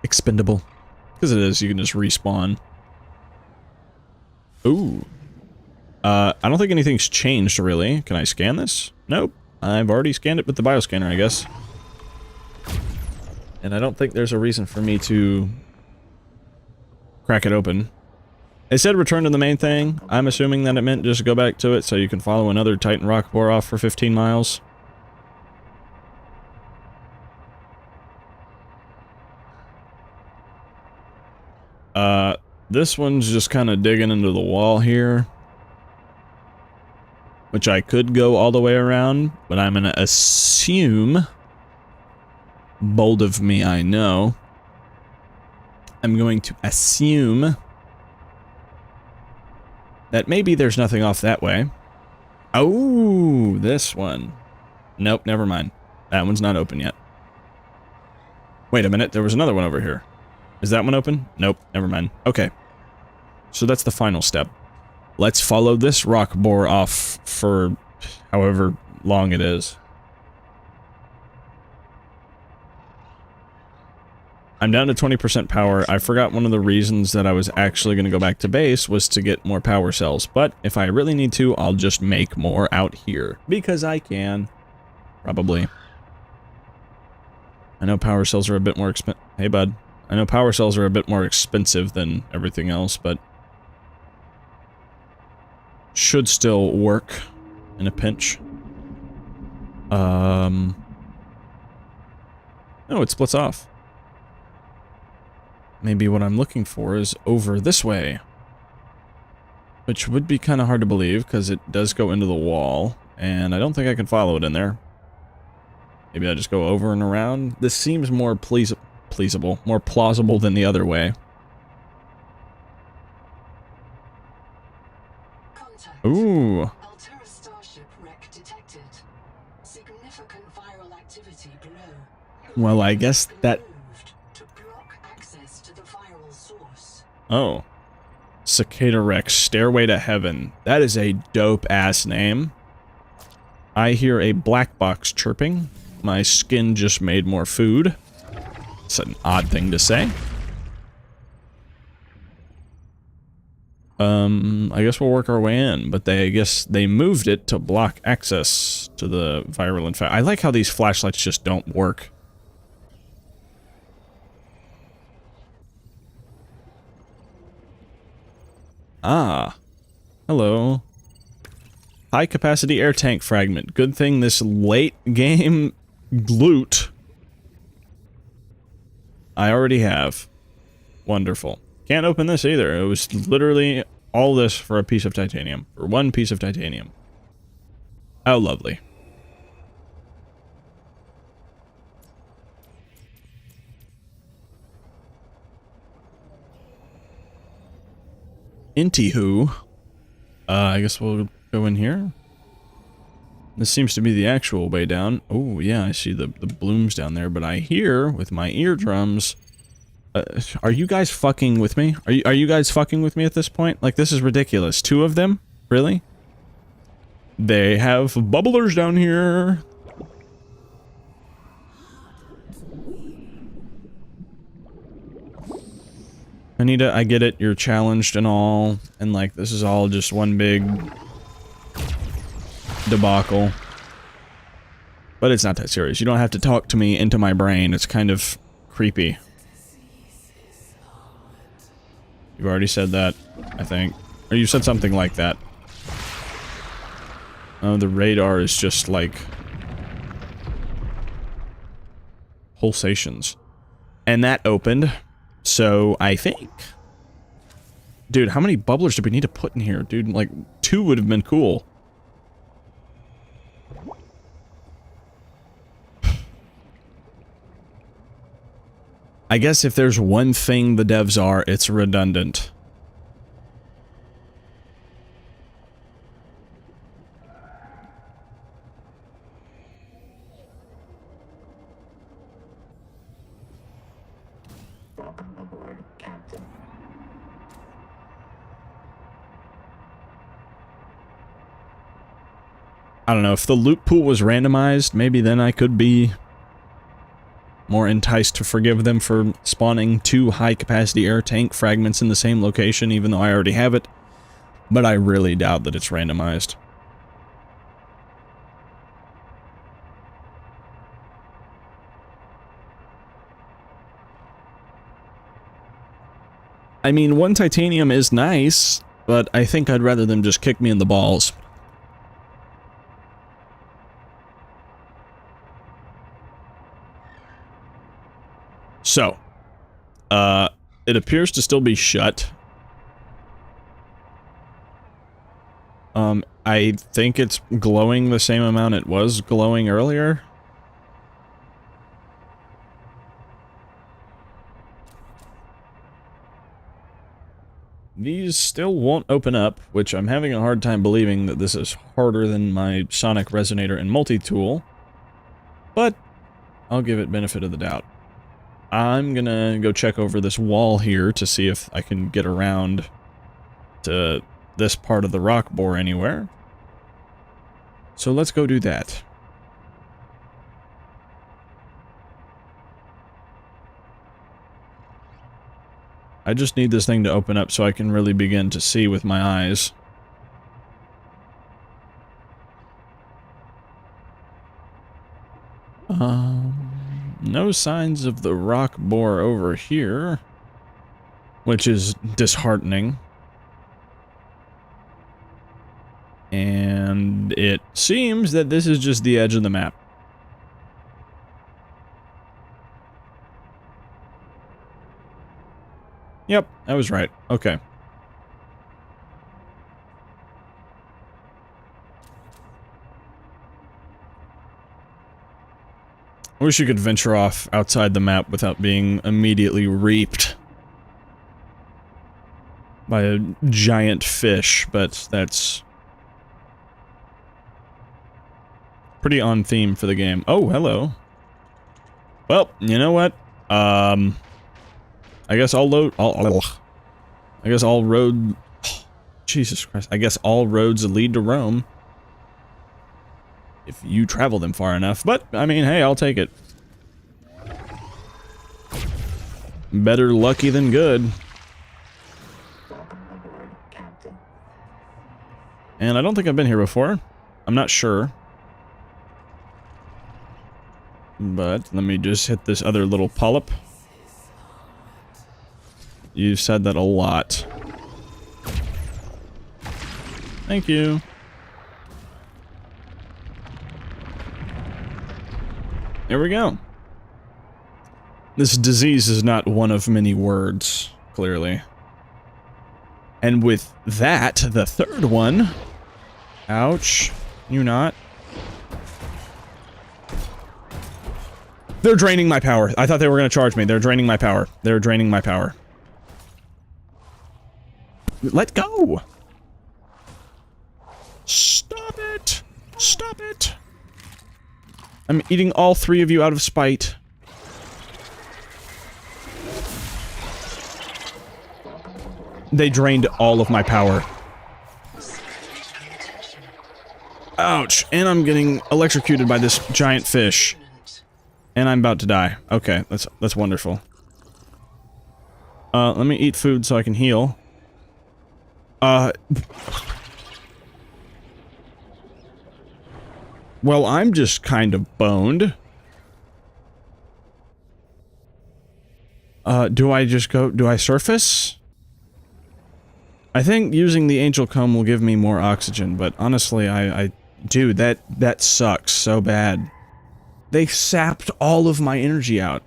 expendable. Because it is, you can just respawn. Ooh. I don't think anything's changed, really. Can I scan this? Nope. I've already scanned it with the bioscanner, I guess. And I don't think there's a reason for me to crack it open. It said return to the main thing. I'm assuming that it meant just go back to it so you can follow another Titan rock boar off for 15 miles. This one's just kind of digging into the wall here. Which I could go all the way around, but I'm gonna assume... Bold of me, I know. I'm going to assume... that maybe there's nothing off that way. Oh, this one. Nope, never mind. That one's not open yet. Wait a minute, there was another one over here. Is that one open? Nope, never mind. Okay. So that's the final step. let's follow this rock bore off for however long it is. I'm down to 20% power. I forgot one of the reasons that I was actually going to go back to base was to get more power cells. But if I really need to, I'll just make more out here. Because I can. Probably. I know power cells are a bit more expensive. Hey, bud. I know power cells are a bit more expensive than everything else, but should still work in a pinch. No, it splits off. Maybe what I'm looking for is over this way. Which would be kind of hard to believe, because it does go into the wall, and I don't think I can follow it in there. Maybe I just go over and around. This seems more pleasable, more plausible than the other way. Contact. Ooh. Altera starship wreck detected. Significant viral activity below. Well, I guess that... Moved to block access to the viral source. Oh. Cicada Rex, Stairway to Heaven. That is a dope-ass name. I hear a black box chirping. My skin just made more food. It's an odd thing to say. I guess we'll work our way in, but I guess they moved it to block access to the viral infection. I like how these flashlights just don't work. Ah. Hello. High capacity air tank fragment. Good thing this late game loot I already have. Wonderful. Can't open this either. It was literally all this for a piece of titanium. For one piece of titanium. How lovely. Anywho, I guess we'll go in here. This seems to be the actual way down. Oh, yeah, I see the blooms down there, but I hear, with my eardrums... are you guys fucking with me? Are you guys fucking with me at this point? Like, this is ridiculous. 2 of them? Really? They have bubblers down here. Anita, I get it. You're challenged and all. And, like, this is all just one big... debacle. But it's not that serious. You don't have to talk to me into my brain. It's kind of creepy. You've already said that, I think. Or you said something like that. Oh, the radar is just like... pulsations. And that opened. So, I think... Dude, how many bubblers do we need to put in here? Dude, like, 2 would have been cool. I guess if there's one thing the devs are, it's redundant. Welcome aboard, Captain. I don't know, if the loot pool was randomized, maybe then I could be more enticed to forgive them for spawning 2 high-capacity air tank fragments in the same location, even though I already have it. But I really doubt that it's randomized. I mean, 1 titanium is nice, but I think I'd rather them just kick me in the balls. So, it appears to still be shut. I think it's glowing the same amount it was glowing earlier. These still won't open up, which I'm having a hard time believing that this is harder than my sonic resonator and multi-tool. But, I'll give it benefit of the doubt. I'm gonna go check over this wall here to see if I can get around to this part of the rock bore anywhere. So let's go do that. I just need this thing to open up so I can really begin to see with my eyes. No signs of the rock bore over here, which is disheartening. And it seems that this is just the edge of the map. Yep, I was right. Okay. I wish you could venture off outside the map without being immediately reaped by a giant fish, but that's pretty on theme for the game. Oh, hello. Well, you know what? I guess I'll load. I guess all road. Oh, Jesus Christ! I guess all roads lead to Rome. If you travel them far enough. But I mean, hey, I'll take it. Better lucky than good. And I don't think I've been here before. I'm not sure. But let me just hit this other little polyp. You've said that a lot. Thank you. There we go. This disease is not one of many words, clearly. And with that, the third one... Ouch. You not. They're draining my power. I thought they were going to charge me. They're draining my power. They're draining my power. Let go! Stop it! Stop it! I'm eating all three of you out of spite. They drained all of my power. Ouch! And I'm getting electrocuted by this giant fish. And I'm about to die. Okay, that's wonderful. Let me eat food so I can heal. Well, I'm just kind of boned. Do I just go... Do I surface? I think using the angel comb will give me more oxygen, but honestly, dude, that sucks so bad. They sapped all of my energy out.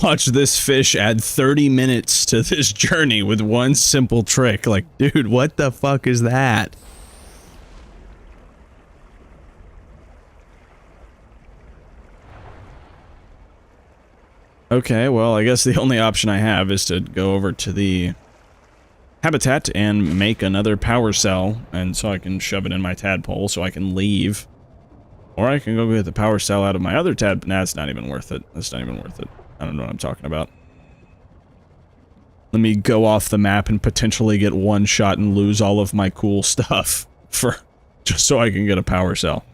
Watch this fish add 30 minutes to this journey with one simple trick. Like, dude, what the fuck is that? Okay, well, I guess the only option I have is to go over to the habitat and make another power cell, and so I can shove it in my tadpole so I can leave. Or I can go get the power cell out of my other tad- Nah, it's not even worth it. That's not even worth it. I don't know what I'm talking about. Let me go off the map and potentially get one shot and lose all of my cool stuff for just so I can get a power cell.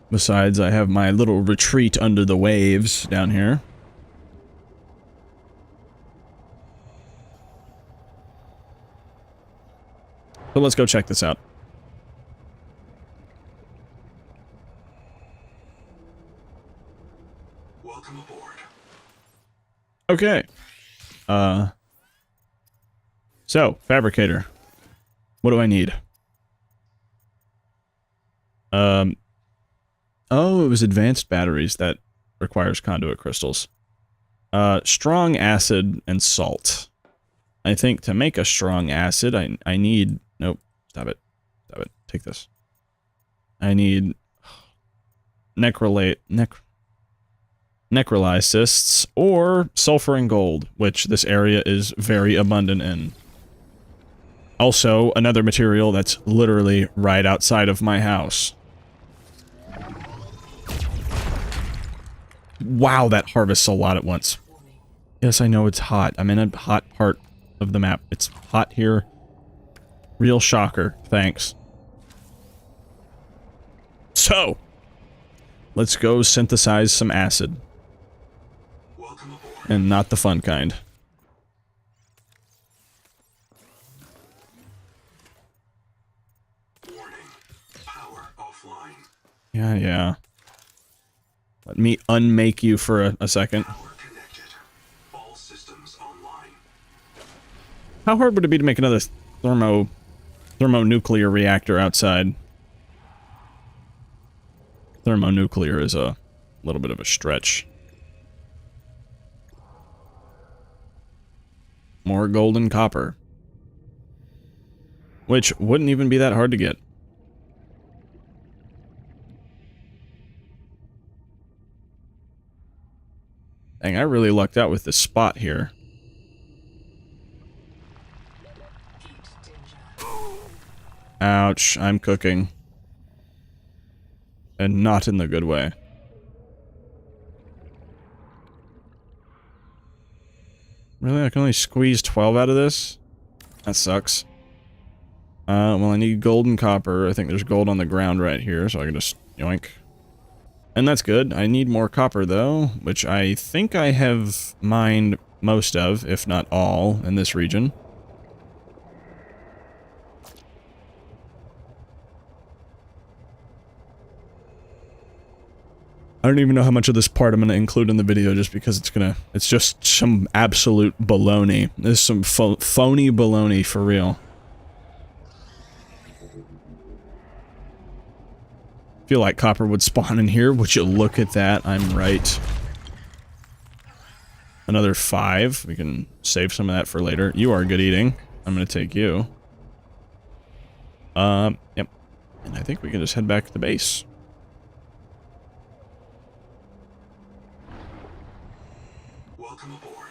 Besides, I have my little retreat under the waves down here. So let's go check this out. Welcome aboard. Okay. So, fabricator. What do I need? Oh, it was advanced batteries that requires conduit crystals. Strong acid and salt. I think to make a strong acid, I need... Nope. Stop it. Stop it. Take this. I need... necrolysis, or sulfur and gold, which this area is very abundant in. Also, another material that's literally right outside of my house. Wow, that harvests a lot at once. Yes, I know it's hot. I'm in a hot part of the map. It's hot here. Real shocker. Thanks. So, let's go synthesize some acid. Welcome aboard. And not the fun kind. Warning. Power offline. Yeah. Let me unmake you for a second. Power connected. All systems online. How hard would it be to make another thermonuclear reactor outside? Thermonuclear is a little bit of a stretch. More gold and copper. Which wouldn't even be that hard to get. Dang, I really lucked out with this spot here. Ouch, I'm cooking. And not in the good way. Really? I can only squeeze 12 out of this? That sucks. Well, I need gold and copper. I think there's gold on the ground right here, so I can just yoink. And that's good. I need more copper, though, which I think I have mined most of, if not all, in this region. I don't even know how much of this part I'm going to include in the video just because it's just some absolute baloney. There's some phony baloney for real. Feel like copper would spawn in here. Would you look at that? I'm right. Another 5. We can save some of that for later. You are good eating. I'm going to take you. Yep. And I think we can just head back to the base. Welcome aboard.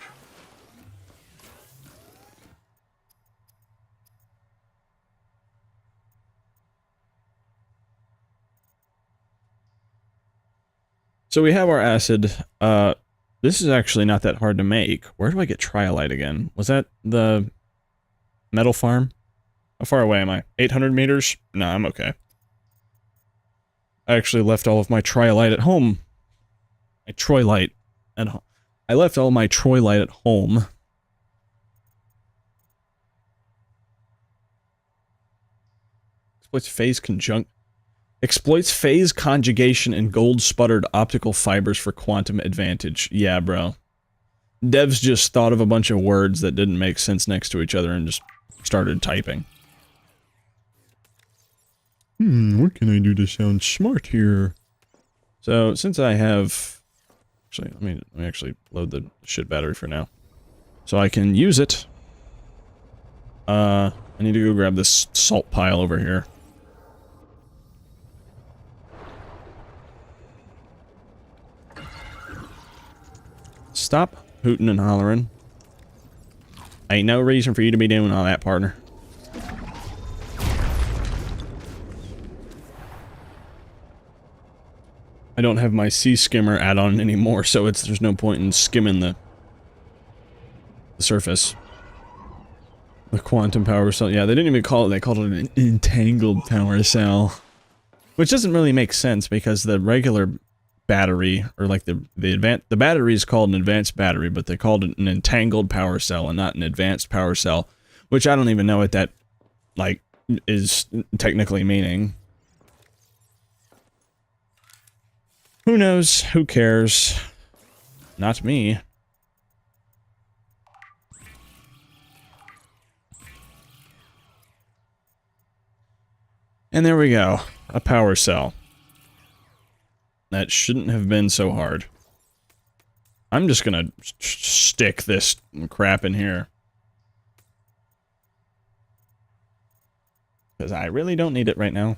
So we have our acid. This is actually not that hard to make. Where do I get triolite again? Was that the metal farm? How far away am I? 800 meters? No, I'm okay. I actually left all of my triolite at home. My troilite at home. I left all my troilite at home. Exploits phase conjugation and gold sputtered optical fibers for quantum advantage. Yeah, bro. Devs just thought of a bunch of words that didn't make sense next to each other and just started typing. What can I do to sound smart here? So, since I have... Actually, let me actually load the shit battery for now. So I can use it. I need to go grab this salt pile over here. Stop hooting and hollering. Ain't no reason for you to be doing all that, partner. I don't have my sea skimmer add-on anymore, so there's no point in skimming the surface. The quantum power cell. Yeah, they didn't even call it, they called it an entangled power cell. Which doesn't really make sense because the regular battery, or like the battery is called an advanced battery, but they called it an entangled power cell and not an advanced power cell, which I don't even know what that, like, is technically meaning. Who knows? Who cares? Not me. And there we go. A power cell. That shouldn't have been so hard. I'm just gonna stick this crap in here. Because I really don't need it right now.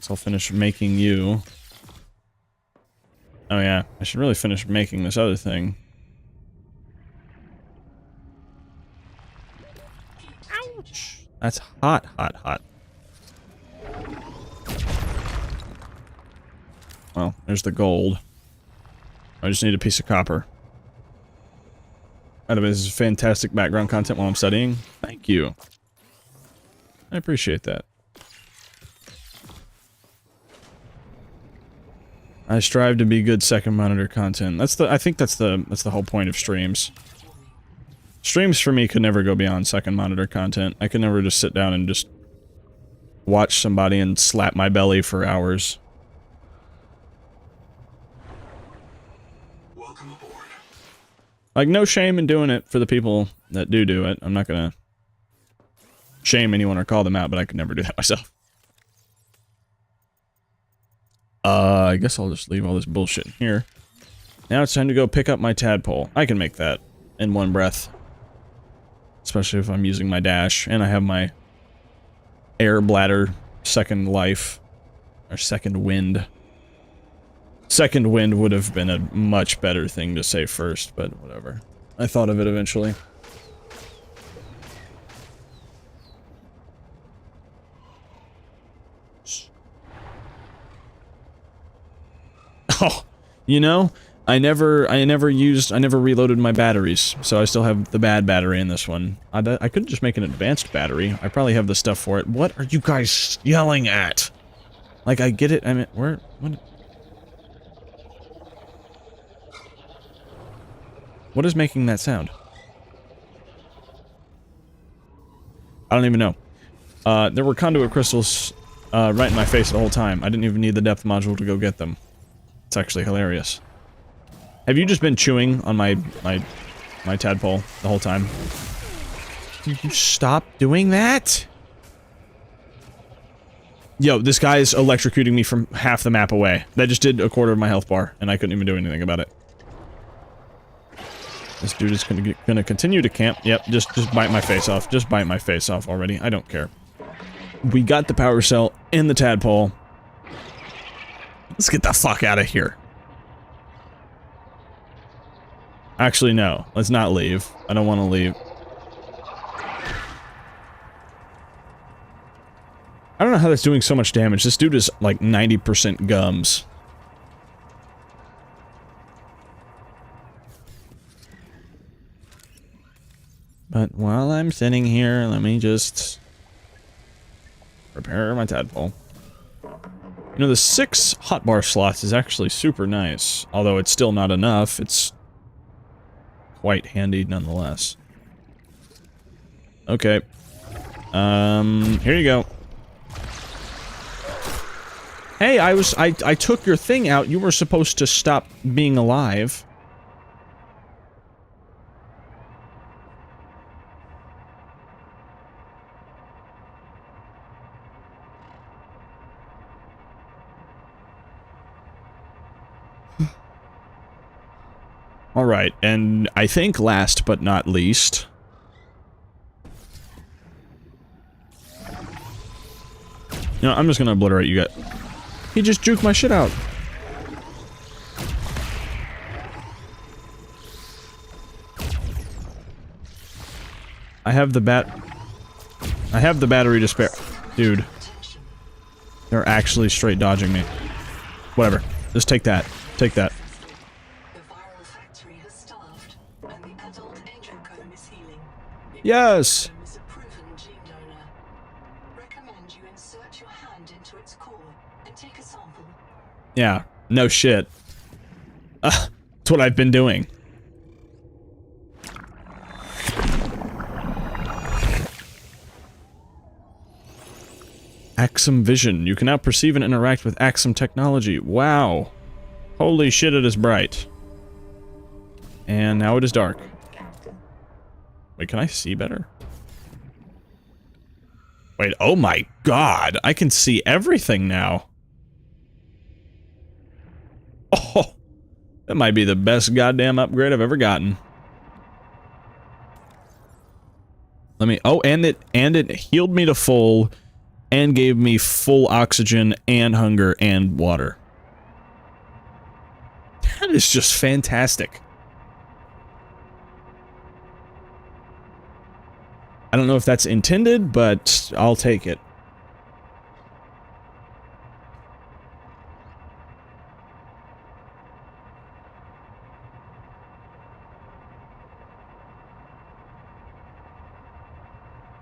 So I'll finish making you. Oh yeah, I should really finish making this other thing. Ouch! That's hot, hot, hot. Well, there's the gold. I just need a piece of copper. By the way, this is fantastic background content while I'm studying. Thank you. I appreciate that. I strive to be good second monitor content. I think that's the whole point of streams. Streams for me could never go beyond second monitor content. I could never just sit down and just watch somebody and slap my belly for hours. Welcome aboard. Like, no shame in doing it for the people that do it. I'm not gonna shame anyone or call them out, but I could never do that myself. I guess I'll just leave all this bullshit in here. Now it's time to go pick up my tadpole. I can make that in one breath. Especially if I'm using my dash, and I have my air bladder second life. Or second wind. Second wind would have been a much better thing to say first, but whatever. I thought of it eventually. Oh, you know, I never reloaded my batteries, so I still have the bad battery in this one. I could just make an advanced battery. I probably have the stuff for it. What are you guys yelling at? Like, I get it, I mean, what? What is making that sound? I don't even know. There were conduit crystals, right in my face the whole time. I didn't even need the depth module to go get them. It's actually hilarious. Have you just been chewing on my tadpole the whole time? Can you stop doing that? Yo, this guy is electrocuting me from half the map away. That just did a quarter of my health bar, and I couldn't even do anything about it. This dude is gonna continue to camp. Yep, just bite my face off. Just bite my face off already. I don't care. We got the power cell in the tadpole. Let's get the fuck out of here. Actually, no. Let's not leave. I don't want to leave. I don't know how that's doing so much damage. This dude is like 90% gums. But while I'm sitting here, let me just repair my tadpole. You know, the 6 hotbar slots is actually super nice. Although it's still not enough, it's quite handy nonetheless. Okay. Here you go. Hey, I took your thing out. You were supposed to stop being alive. Alright, and I think last but not least... You know, I'm just gonna obliterate you guys. He just juked my shit out. I have the battery to spare. Dude. They're actually straight dodging me. Whatever. Just take that. Take that. Yes! Yeah, no shit. That's what I've been doing. Axum Vision. You can now perceive and interact with Axum technology. Wow. Holy shit, it is bright. And now it is dark. Wait, can I see better? Wait, oh my god! I can see everything now! Oh! That might be the best goddamn upgrade I've ever gotten. Let me... Oh, and it healed me to full, and gave me full oxygen, and hunger, and water. is just fantastic. I don't know if that's intended, but I'll take it.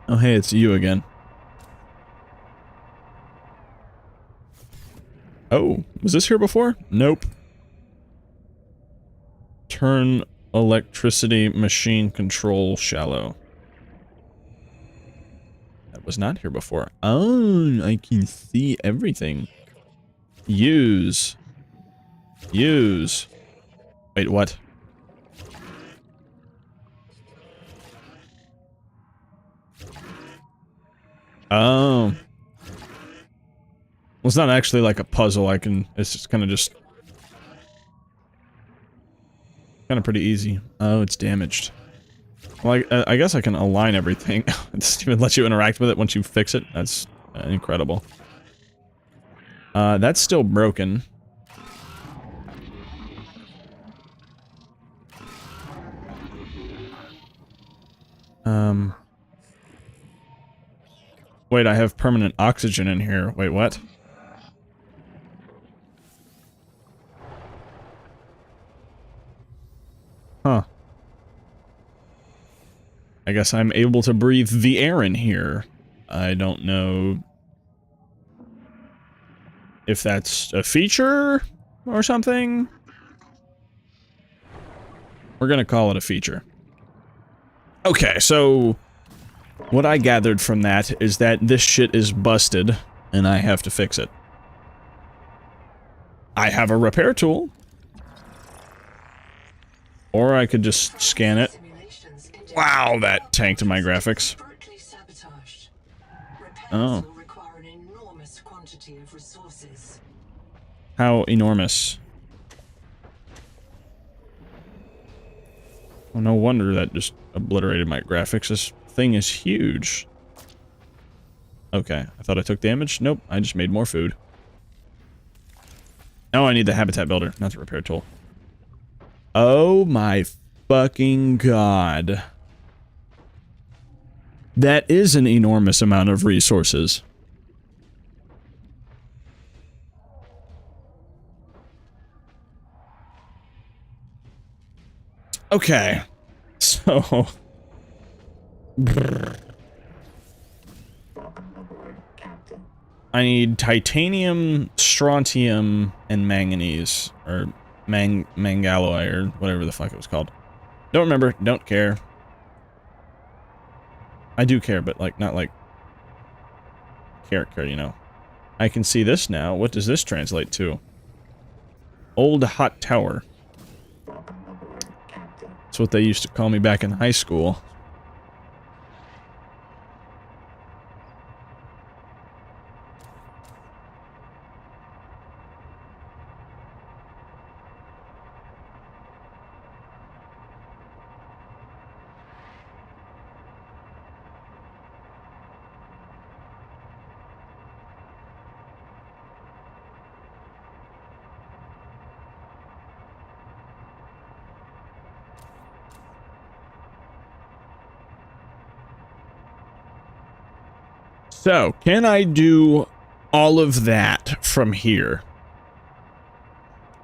Oh, hey, it's you again. Oh, was this here before? Nope. Turn electricity machine control shallow. That was not here before. Oh, I can see everything. Use. Use. Wait, what? Oh. Well, it's not actually like a puzzle. It's just kind of pretty easy. Oh, it's damaged. Well, I guess I can align everything. It doesn't even let you interact with it once you fix it. That's incredible. That's still broken. Wait, I have permanent oxygen in here. Wait, what? Huh. I guess I'm able to breathe the air in here. I don't know if that's a feature or something. We're gonna call it a feature. Okay, so what I gathered from that is that this shit is busted and I have to fix it. I have a repair tool. Or I could just scan it. Wow, that tanked my graphics. Oh. How enormous. Well, no wonder that just obliterated my graphics. This thing is huge. Okay, I thought I took damage. Nope, I just made more food. Now I need the habitat builder, not the repair tool. Oh my fucking god. That is an enormous amount of resources. Okay. So... I need titanium, strontium, and manganese. Or mangalloy, or whatever the fuck it was called. Don't remember, don't care. I do care, but like, not like... care, you know. I can see this now. What does this translate to? Old Hot Tower. That's what they used to call me back in high school. So, can I do all of that from here?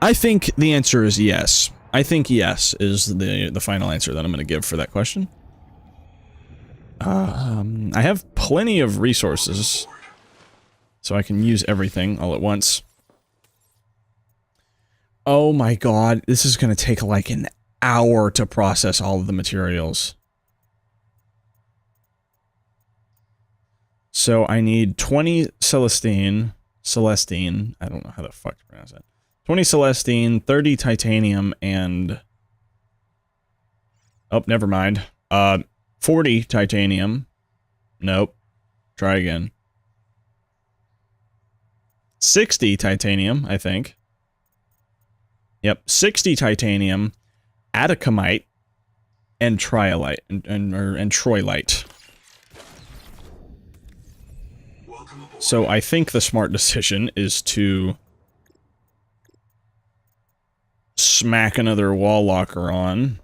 I think the answer is yes. I think yes is the final answer that I'm going to give for that question. I have plenty of resources, so I can use everything all at once. Oh my god, this is going to take like an hour to process all of the materials. So I need 20 Celestine, I don't know how the fuck to pronounce that. 20 Celestine, 30 titanium, and... oh, never mind. 40 titanium. Nope. Try again. 60 titanium, I think. Yep, 60 titanium, atacamite, and triolite, and troilite. So I think the smart decision is to smack another wall locker on.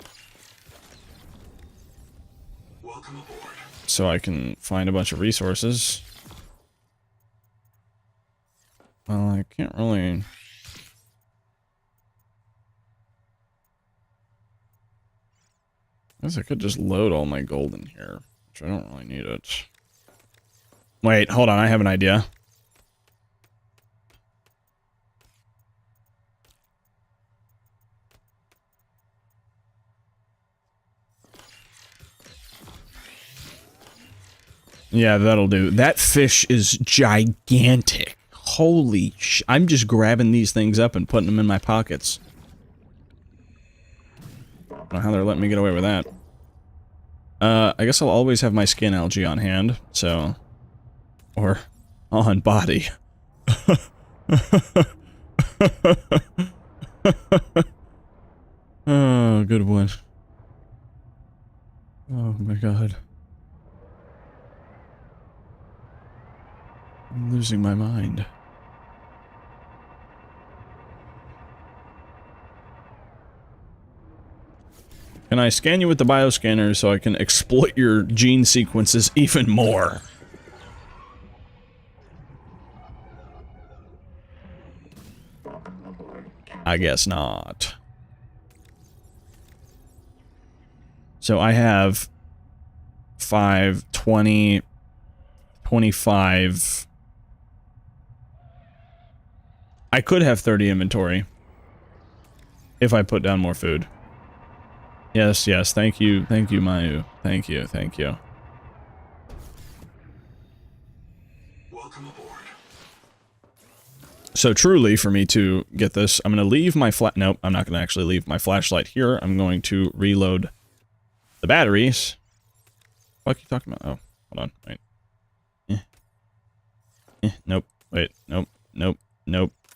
Welcome aboard. So I can find a bunch of resources. Well, I can't really... I guess I could just load all my gold in here, which I don't really need it. Wait, hold on, I have an idea. Yeah, that'll do. That fish is gigantic. Holy sh... I'm just grabbing these things up and putting them in my pockets. I don't know how they're letting me get away with that. I guess I'll always have my skin algae on hand, so... Or... on body. Oh, good one. Oh my god. I'm losing my mind. Can I scan you with the bioscanner so I can exploit your gene sequences even more? I guess not. So I have 5, 20, 25... I could have 30 inventory. If I put down more food. Yes, yes, thank you, Mayu. Thank you. Welcome aboard. So truly, for me to get this, I'm going to leave my nope, I'm not going to actually leave my flashlight here. I'm going to reload the batteries. What are you talking about? Oh, hold on, wait. Nope, wait,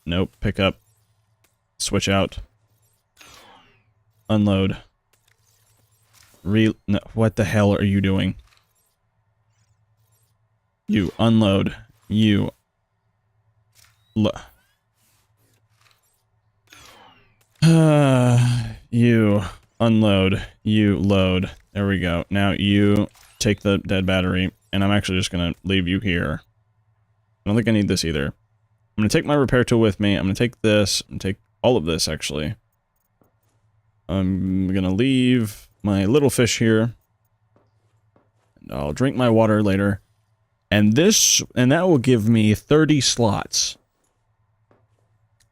nope, pick up. Switch out. Unload. No, what the hell are you doing? You unload. You. You unload. You load. There we go. Now you take the dead battery, and I'm actually just gonna leave you here. I don't think I need this either. I'm gonna take my repair tool with me. I'm gonna take this. I'm gonna take all of this, actually. I'm gonna leave my little fish here. And I'll drink my water later. And that will give me 30 slots.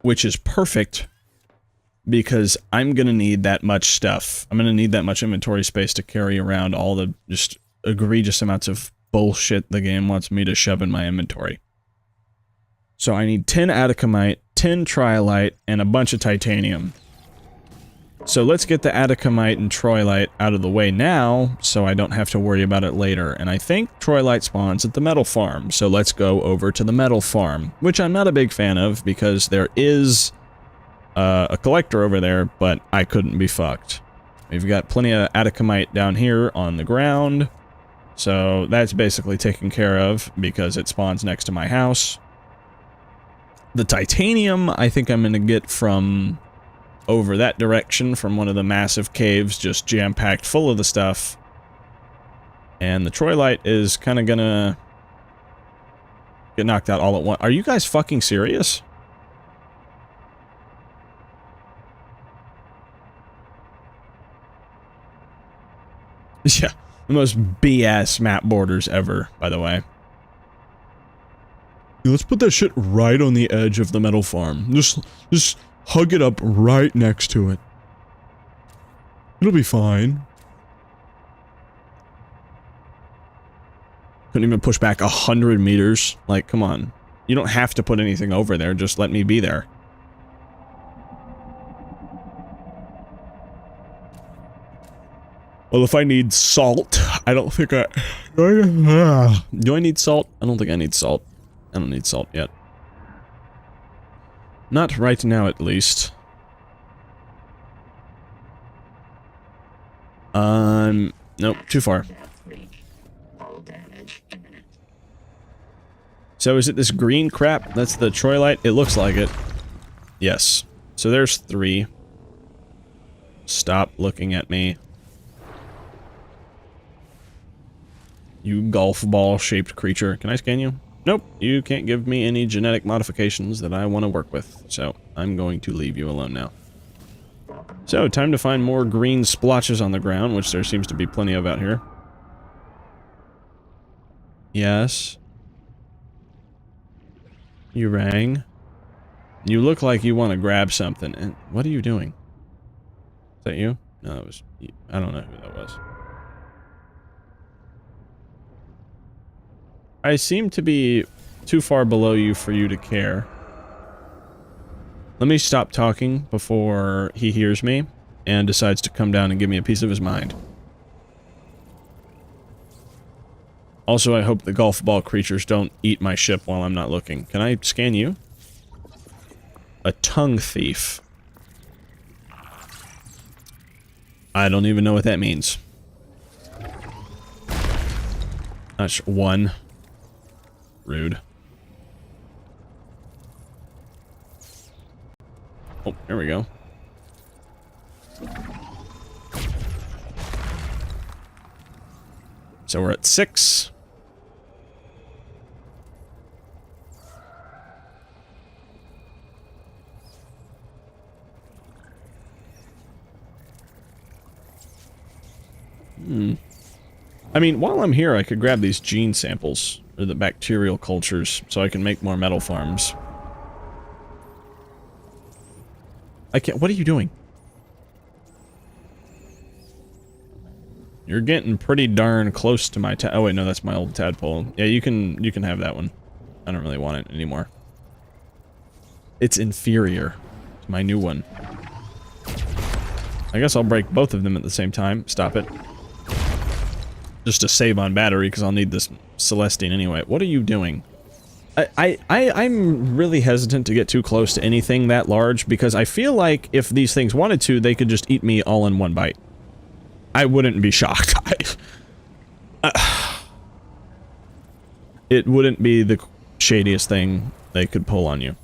Which is perfect. Because I'm gonna need that much stuff. I'm gonna need that much inventory space to carry around all the just egregious amounts of bullshit the game wants me to shove in my inventory. So I need 10 atacamite, 10 triolite, and a bunch of titanium. So let's get the atacamite and troilite out of the way now, so I don't have to worry about it later. And I think troilite spawns at the metal farm, so let's go over to the metal farm, which I'm not a big fan of, because there is a collector over there, but I couldn't be fucked. We've got plenty of atacamite down here on the ground, so that's basically taken care of, because it spawns next to my house. The titanium, I think I'm gonna get from over that direction, from one of the massive caves, just jam-packed full of the stuff. And the troilite is kind of gonna get knocked out all at once. Are you guys fucking serious? Yeah, the most BS map borders ever, by the way. Let's put that shit right on the edge of the metal farm. Just hug it up right next to it. It'll be fine. Couldn't even push back 100 meters. Like, come on. You don't have to put anything over there, just let me be there. Well, if I need salt, I don't think I... Do I need salt? I don't think I need salt. I don't need salt yet. Not right now, at least. Nope, too far. So is it this green crap? That's the troilite? It looks like it. Yes. So there's 3. Stop looking at me. You golf ball shaped creature. Can I scan you? Nope, you can't give me any genetic modifications that I want to work with, so I'm going to leave you alone now. So, time to find more green splotches on the ground, which there seems to be plenty of out here. Yes. You rang. You look like you want to grab something, and what are you doing? Is that you? No, that was... I don't know who that was. I seem to be too far below you for you to care. Let me stop talking before he hears me and decides to come down and give me a piece of his mind. Also, I hope the golf ball creatures don't eat my ship while I'm not looking. Can I scan you? A tongue thief. I don't even know what that means. That's one. Rude. Oh, there we go. So we're at 6. I mean, while I'm here, I could grab these gene samples, or the bacterial cultures, so I can make more metal farms. I can't- what are you doing? You're getting pretty darn close to my oh wait, no, that's my old tadpole. Yeah, you can have that one. I don't really want it anymore. It's inferior to my new one. I guess I'll break both of them at the same time. Stop it. Just to save on battery, because I'll need this Celestine anyway. What are you doing? I'm really hesitant to get too close to anything that large, because I feel like if these things wanted to, they could just eat me all in one bite. I wouldn't be shocked. It wouldn't be the shadiest thing they could pull on you.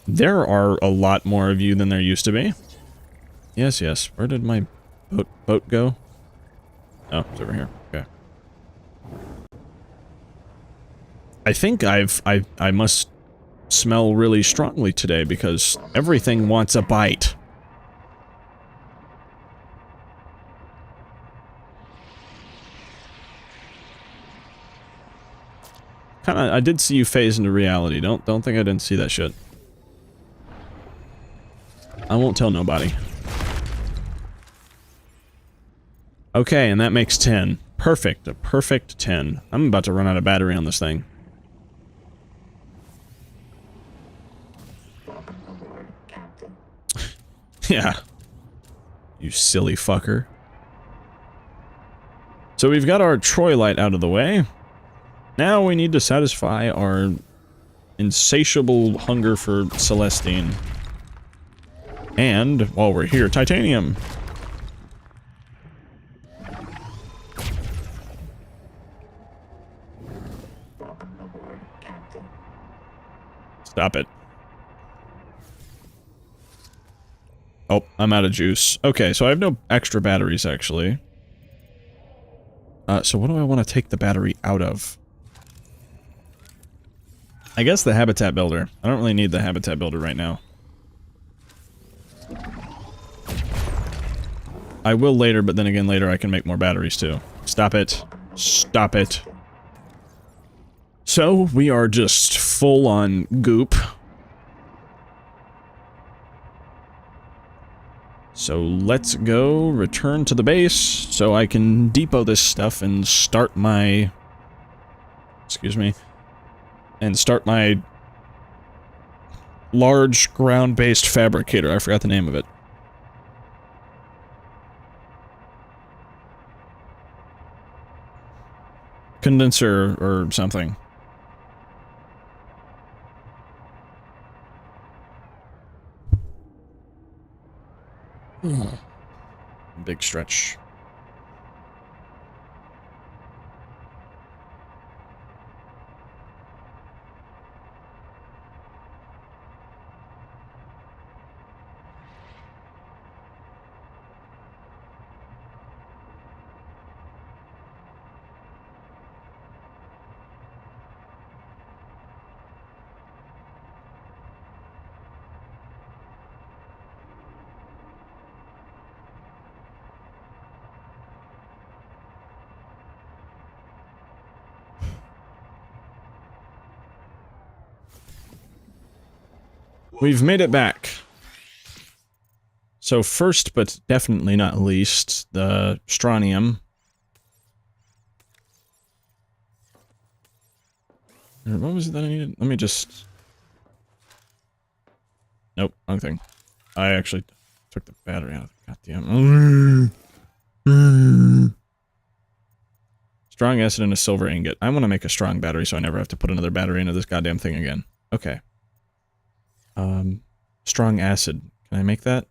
There are a lot more of you than there used to be. Yes, yes. Where did my boat go? Oh, it's over here. Okay. I think I must smell really strongly today because everything wants a bite. Kinda, I did see you phase into reality. Don't think I didn't see that shit. I won't tell nobody. Okay, and that makes 10. Perfect. A perfect 10. I'm about to run out of battery on this thing. Yeah. You silly fucker. So we've got our Troy light out of the way. Now we need to satisfy our insatiable hunger for Celestine. And, while we're here, titanium. Stop it. Oh, I'm out of juice. Okay, so I have no extra batteries, actually. So what do I want to take the battery out of? I guess the habitat builder. I don't really need the habitat builder right now. I will later, but then again later I can make more batteries too. Stop it. Stop it. So, we are just full on goop. So let's go return to the base so I can depot this stuff and start my... Excuse me. And start my large ground-based fabricator. I forgot the name of it. Condenser or something. Big stretch. We've made it back. So first, but definitely not least, the strontium. What was it that I needed? Let me just... Nope, wrong thing. I actually took the battery out of the goddamn... Strong acid and a silver ingot. I want to make a strong battery so I never have to put another battery into this goddamn thing again. Okay. Strong acid. Can I make that?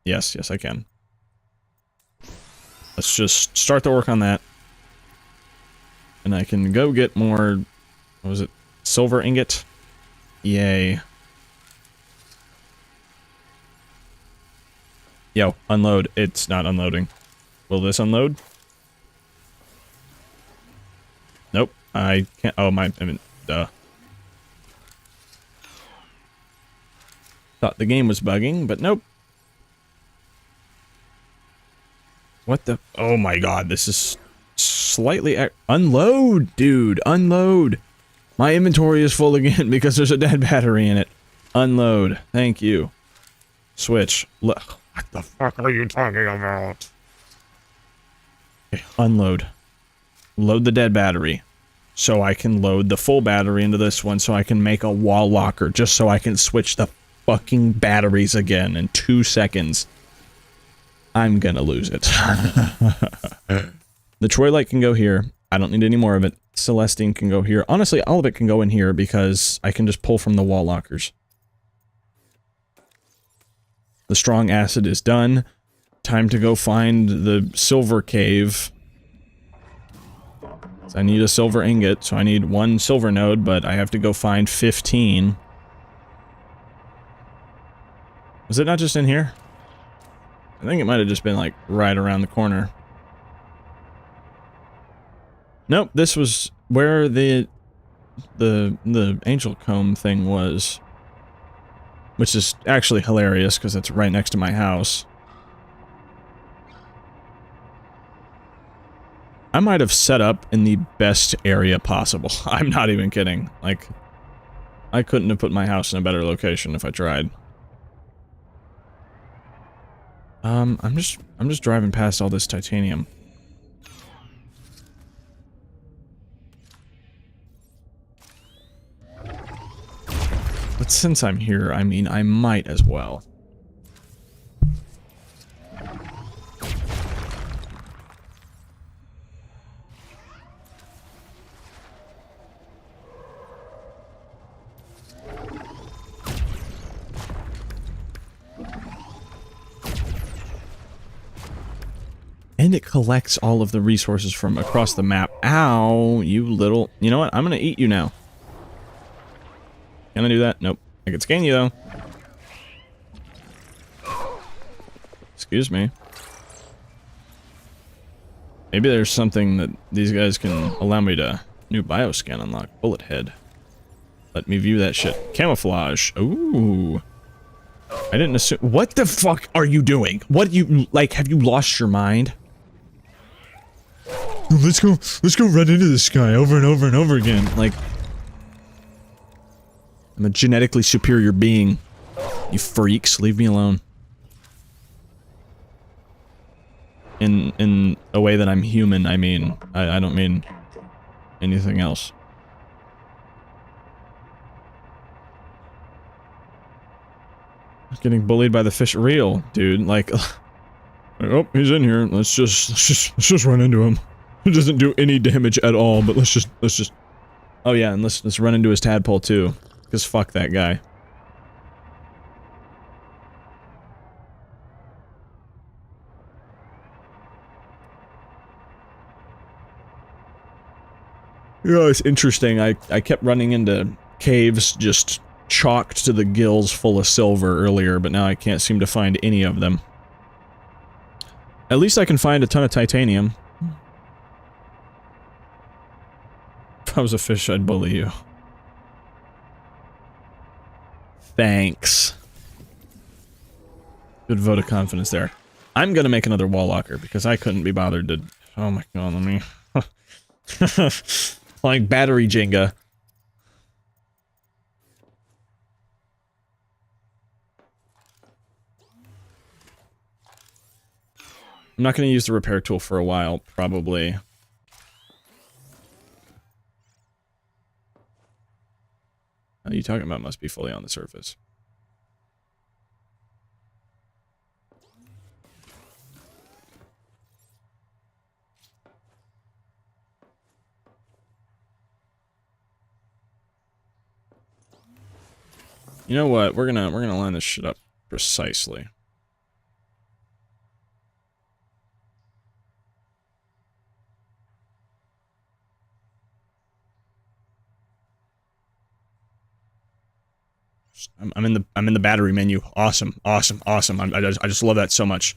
Yes, yes I can. Let's just start the work on that. And I can go get more... What was it? Silver ingot? Yay. Yo, unload. It's not unloading. Will this unload? Nope. I can't... Oh, I mean, duh. Thought the game was bugging, but nope. What the... Oh my god, this is slightly... Unload, dude! Unload! My inventory is full again because there's a dead battery in it. Unload. Thank you. Switch. What the fuck are you talking about? Okay, unload. Load the dead battery. So I can load the full battery into this one so I can make a wall locker just so I can switch the fucking batteries again in 2 seconds. I'm gonna lose it. The Troy light can go here. I don't need any more of it. Celestine can go here. Honestly, all of it can go in here because I can just pull from the wall lockers. The strong acid is done. Time to go find the silver cave. So I need a silver ingot, so I need 1 silver node, but I have to go find 15. Was it not just in here? I think it might have just been, like, right around the corner. Nope, this was where the angel comb thing was. Which is actually hilarious, because it's right next to my house. I might have set up in the best area possible. I'm not even kidding. Like, I couldn't have put my house in a better location if I tried. I'm just driving past all this titanium. But since I'm here, I mean, I might as well. And it collects all of the resources from across the map. Ow, you little... You know what? I'm gonna eat you now. Can I do that? Nope. I can scan you, though. Excuse me. Maybe there's something that these guys can allow me to... New bioscan unlock. Bullet head. Let me view that shit. Camouflage. Ooh. I didn't assume... What the fuck are you doing? What you... Like, have you lost your mind? Let's go run into this guy over and over and over again. Like... I'm a genetically superior being. You freaks, leave me alone. In a way that I'm human, I mean. I don't mean anything else. Getting bullied by the fish. Real, dude. Like, oh, he's in here. Let's just run into him. It doesn't do any damage at all, but let's just. Oh yeah, and let's run into his tadpole too. Because fuck that guy. You know, it's interesting. I kept running into caves just chocked to the gills full of silver earlier, but now I can't seem to find any of them. At least I can find a ton of titanium. If I was a fish, I'd bully you. Thanks. Good vote of confidence there. I'm gonna make another wall locker because I couldn't be bothered to... Oh my god, let me... Like battery Jenga. I'm not going to use the repair tool for a while, probably. What are you talking about? Must be fully on the surface. You know what? We're gonna line this shit up precisely. I'm in the battery menu. Awesome, awesome, awesome. I just love that so much.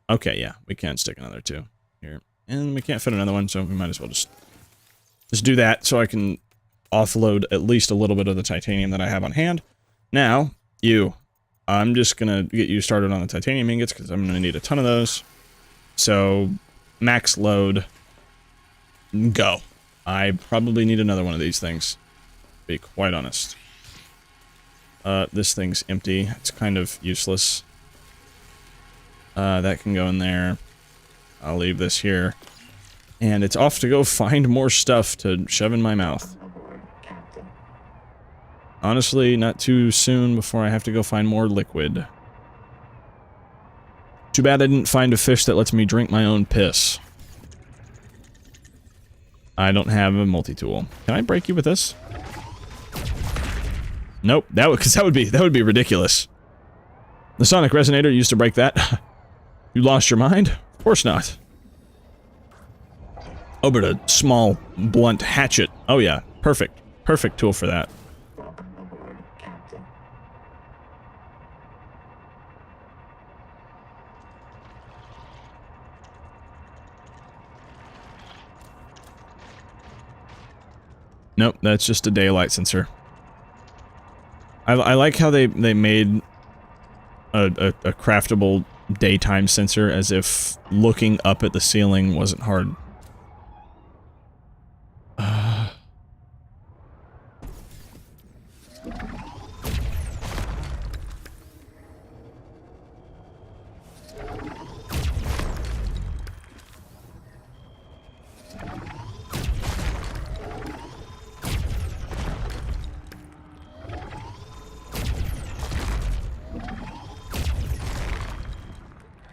Okay, yeah, we can't stick another 2 here, and we can't fit another one, so we might as well just do that, so I can offload at least a little bit of the titanium that I have on hand. Now, I'm just gonna get you started on the titanium ingots because I'm gonna need a ton of those. So, max load, go. I probably need another one of these things, to be quite honest. This thing's empty. It's kind of useless. That can go in there. I'll leave this here. And it's off to go find more stuff to shove in my mouth. Honestly, not too soon before I have to go find more liquid. Too bad I didn't find a fish that lets me drink my own piss. I don't have a multi-tool. Can I break you with this? Nope, because that would be ridiculous. The sonic resonator used to break that. You lost your mind? Of course not. Oh, but a small, blunt hatchet. Oh yeah, perfect. Perfect tool for that. Nope, that's just a daylight sensor. I like how they made a craftable daytime sensor as if looking up at the ceiling wasn't hard.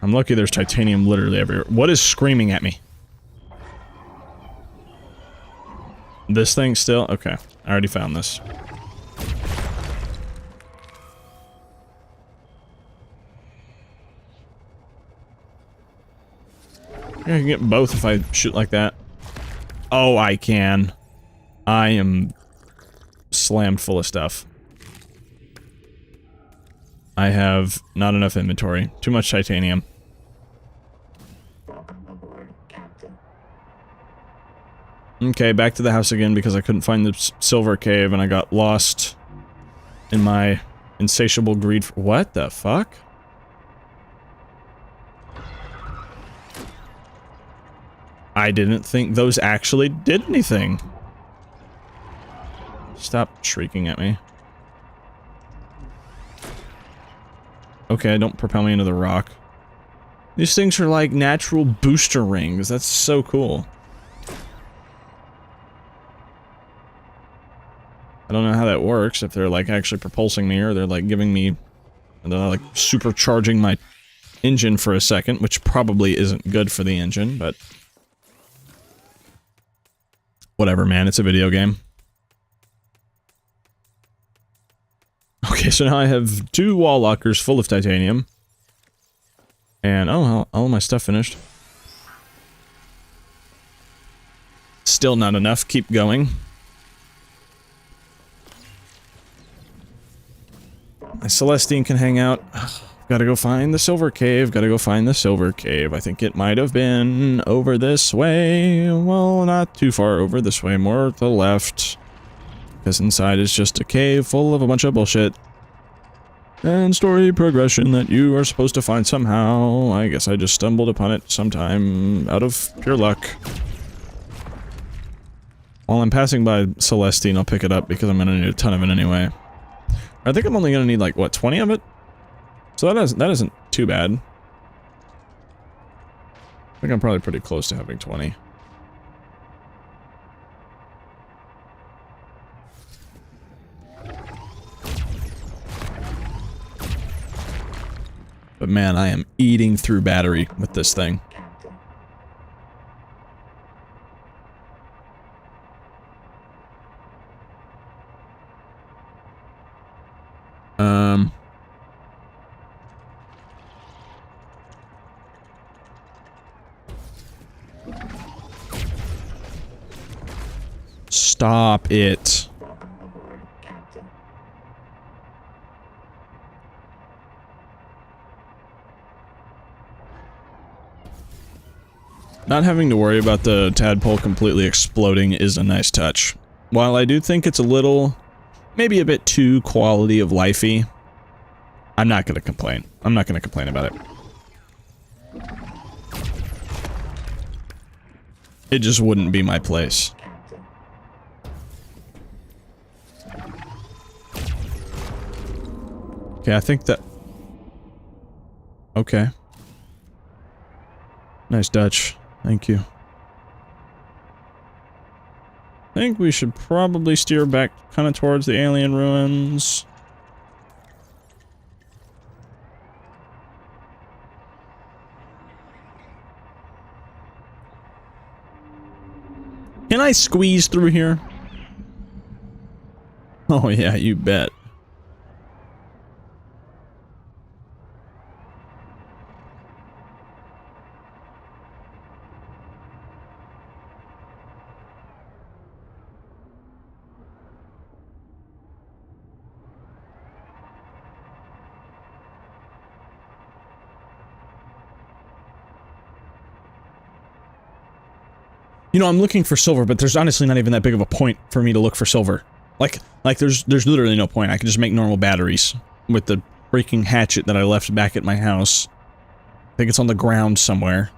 I'm lucky there's titanium literally everywhere. What is screaming at me? This thing still? Okay. I already found this. I can get both if I shoot like that. Oh, I can. I am slammed full of stuff. I have not enough inventory. Too much titanium. Okay, back to the house again because I couldn't find the silver cave and I got lost in my insatiable greed for— what the fuck? I didn't think those actually did anything. Stop shrieking at me. Okay, don't propel me into the rock. These things are like natural booster rings. That's so cool. I don't know how that works, if they're like actually propulsing me or they're like giving me, they're like supercharging my engine for a second, which probably isn't good for the engine, but whatever, man, it's a video game. Okay, so now I have 2 wall lockers full of titanium. And, oh, all my stuff finished. Still not enough, keep going. My Celestine can hang out. Gotta go find the silver cave, gotta go find the silver cave. I think it might have been over this way. Well, not too far over this way, more to the left. Because inside is just a cave full of a bunch of bullshit. And story progression that you are supposed to find somehow. I guess I just stumbled upon it sometime out of pure luck. While I'm passing by Celestine, I'll pick it up because I'm gonna need a ton of it anyway. I think I'm only gonna need like, what, 20 of it? So that isn't too bad. I think I'm probably pretty close to having 20. But man, I am eating through battery with this thing. Stop it. Not having to worry about the tadpole completely exploding is a nice touch. While I do think it's a little, maybe a bit too quality of lifey, I'm not gonna complain. I'm not gonna complain about it. It just wouldn't be my place. Okay, I think that... Okay. Nice Dutch. Thank you. I think we should probably steer back kind of towards the alien ruins. Can I squeeze through here? Oh yeah, you bet. You know, I'm looking for silver, but there's honestly not even that big of a point for me to look for silver. Like there's literally no point. I can just make normal batteries with the freaking hatchet that I left back at my house. I think it's on the ground somewhere.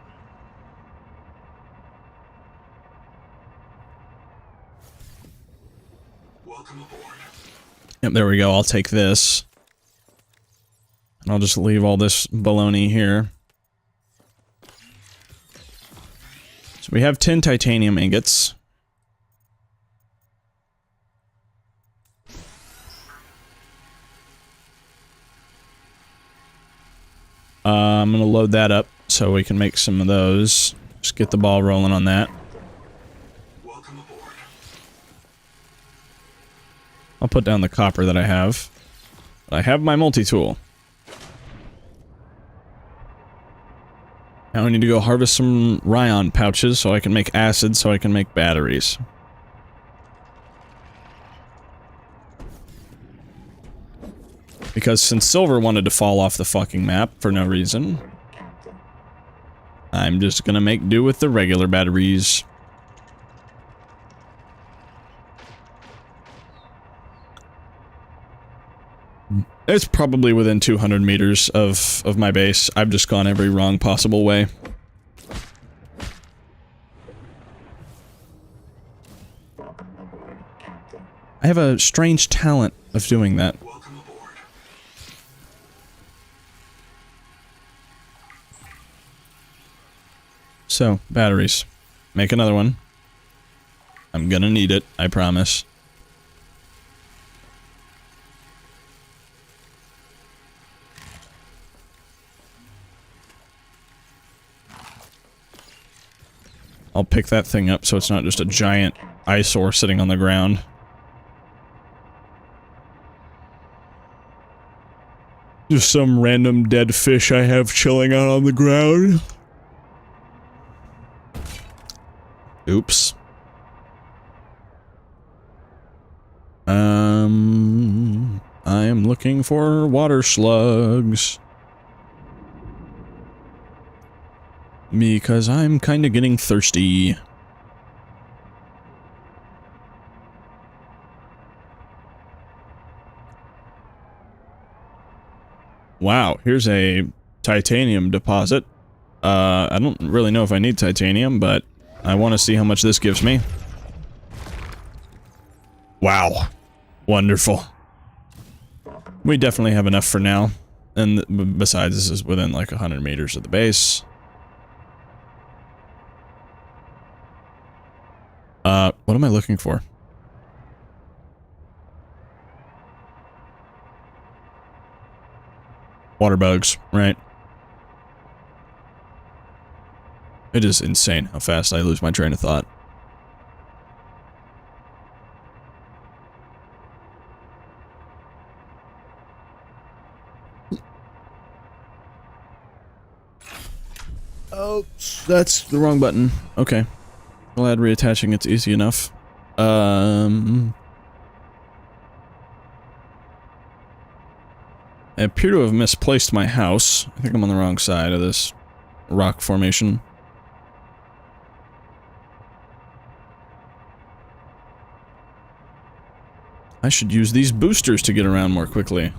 Welcome aboard. Yep, there we go. I'll take this. And I'll just leave all this baloney here. So we have 10 titanium ingots. I'm gonna load that up so we can make some of those. Just get the ball rolling on that. Welcome aboard. I'll put down the copper that I have. I have my multi-tool. Now I need to go harvest some Ryon pouches so I can make acid so I can make batteries. Because since silver wanted to fall off the fucking map for no reason, I'm just gonna make do with the regular batteries. It's probably within 200 meters of my base. I've just gone every wrong possible way. I have a strange talent of doing that. Welcome aboard. So, batteries. Make another one. I'm gonna need it, I promise. I'll pick that thing up so it's not just a giant eyesore sitting on the ground. Just some random dead fish I have chilling out on the ground. Oops. I am looking for water slugs. Because I'm kinda getting thirsty. Wow, here's a titanium deposit. I don't really know if I need titanium, but I want to see how much this gives me. Wow. Wonderful. We definitely have enough for now. And besides, this is within like 100 meters of the base. What am I looking for? Water bugs, right? It is insane how fast I lose my train of thought. Oh, that's the wrong button. Okay. Glad reattaching it's easy enough. I appear to have misplaced my house. I think I'm on the wrong side of this rock formation. I should use these boosters to get around more quickly.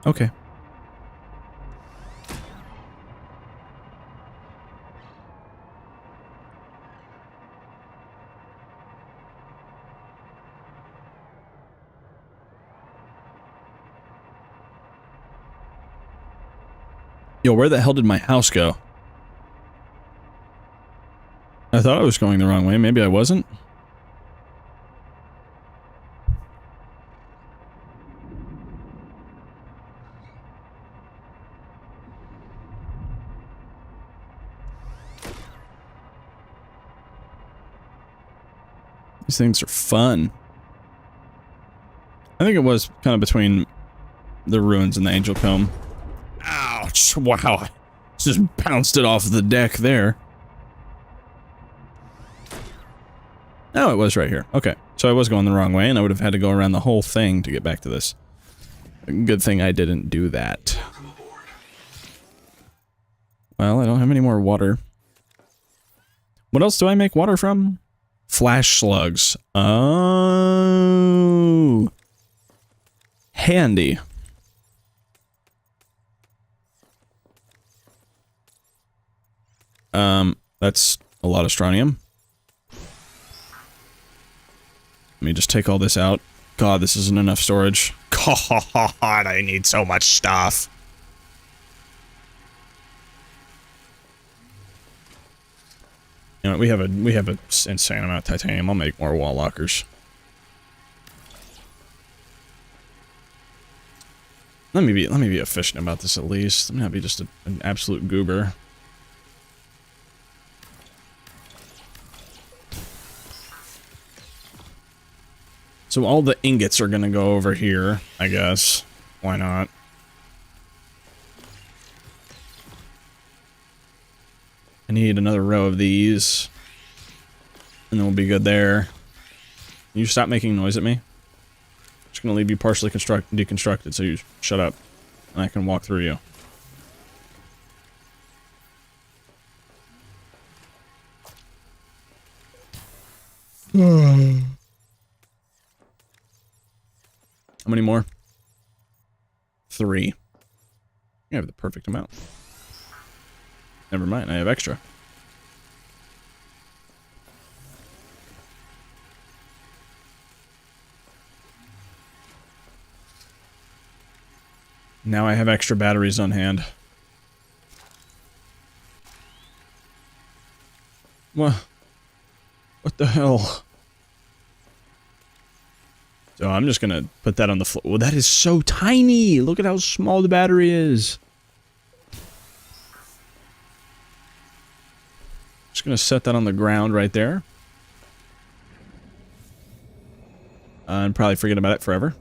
Okay. Yo, where the hell did my house go? I thought I was going the wrong way. Maybe I wasn't. These things are fun. I think it was kind of between the ruins and the Angel Comb. Ouch! Wow. Just bounced it off the deck there. No, it was right here. Okay. So I was going the wrong way, and I would have had to go around the whole thing to get back to this. Good thing I didn't do that. Well, I don't have any more water. What else do I make water from? Flash slugs. Oh. Handy. That's a lot of strontium. Let me just take all this out. God, this isn't enough storage. God, I need so much stuff. You know, we have a insane amount of titanium. I'll make more wall lockers. Let me be efficient about this at least. Let me not be just an absolute goober. So all the ingots are gonna go over here, I guess. Why not? I need another row of these. And then we'll be good there. Can you stop making noise at me? I'm just gonna leave you partially deconstructed, so you shut up. And I can walk through you. How many more? 3. You have the perfect amount. Never mind, I have extra. Now I have extra batteries on hand. What the hell? So I'm just gonna put that on the floor. Well, that is so tiny! Look at how small the battery is. Just gonna set that on the ground right there. And probably forget about it forever.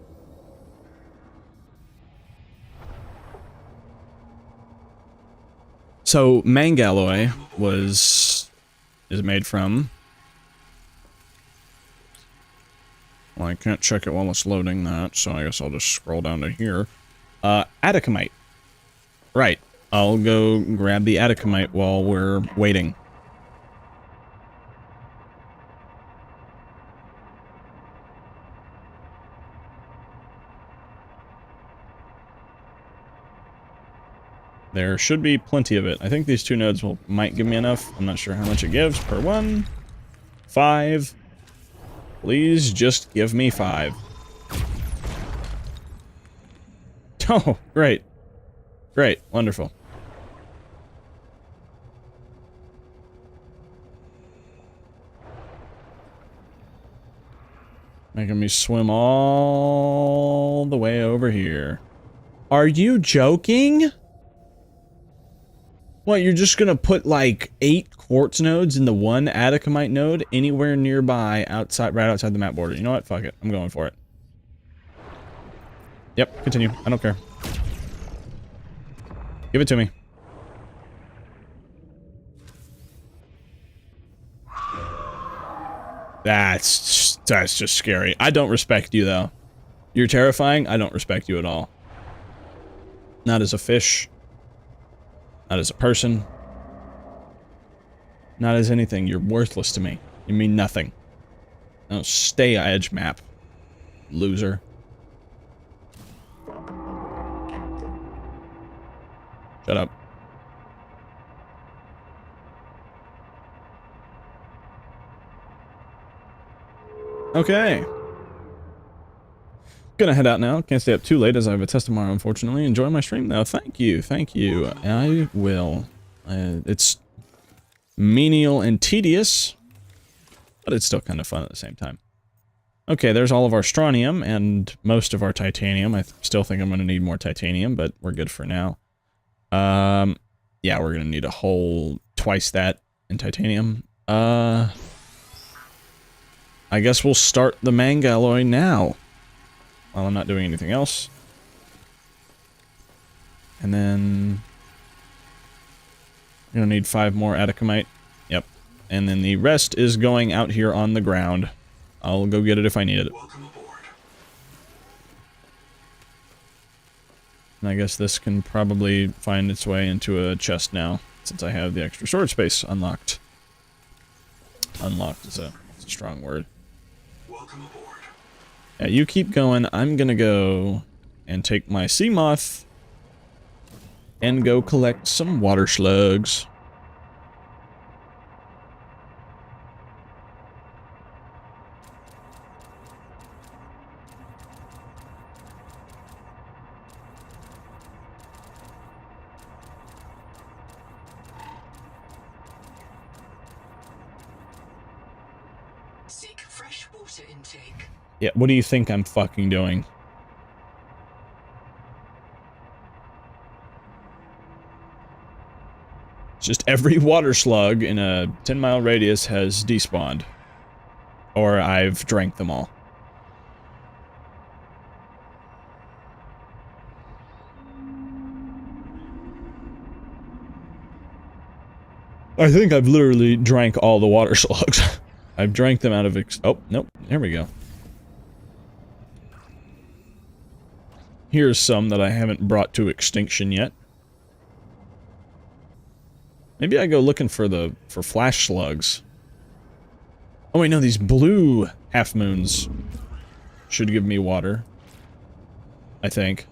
So, mangalloy is made from... Well, I can't check it while it's loading that, so I guess I'll just scroll down to here. Atacamite. Right. I'll go grab the atacamite while we're waiting. There should be plenty of it. I think these 2 nodes might give me enough. I'm not sure how much it gives per one. 5. Please just give me 5. Oh, great. Great. Wonderful. Making me swim all the way over here. Are you joking? What, you're just gonna put like 8 quartz nodes in the one atacamite node anywhere nearby right outside the map border? You know what? Fuck it. I'm going for it. Yep, continue. I don't care. Give it to me. That's just scary. I don't respect you though. You're terrifying. I don't respect you at all. Not as a fish. Not as a person. Not as anything. You're worthless to me. You mean nothing. Now stay edge map. Loser. Shut up. Okay. Gonna head out now. Can't stay up too late as I have a test tomorrow, unfortunately. Enjoy my stream though. Thank you. Thank you. I will. It's menial and tedious, but it's still kind of fun at the same time. Okay, there's all of our strontium and most of our titanium. I still think I'm going to need more titanium, but we're good for now. Yeah, we're going to need a whole twice that in titanium. I guess we'll start the mangalloy now. While I'm not doing anything else. And then... you're gonna need 5 more atacamite. Yep. And then the rest is going out here on the ground. I'll go get it if I need it. Welcome aboard. And I guess this can probably find its way into a chest now, since I have the extra storage space unlocked. Unlocked is a strong word. Welcome aboard. Yeah, you keep going. I'm gonna go and take my sea moth and go collect some water slugs. Seek fresh water intake. Yeah, what do you think I'm fucking doing? Just every water slug in a 10-mile radius has despawned. Or I've drank them all. I think I've literally drank all the water slugs. I've drank them out of oh, nope, there we go. Here's some that I haven't brought to extinction yet. Maybe I go looking for flash slugs. Oh wait, no, these blue half moons should give me water. I think.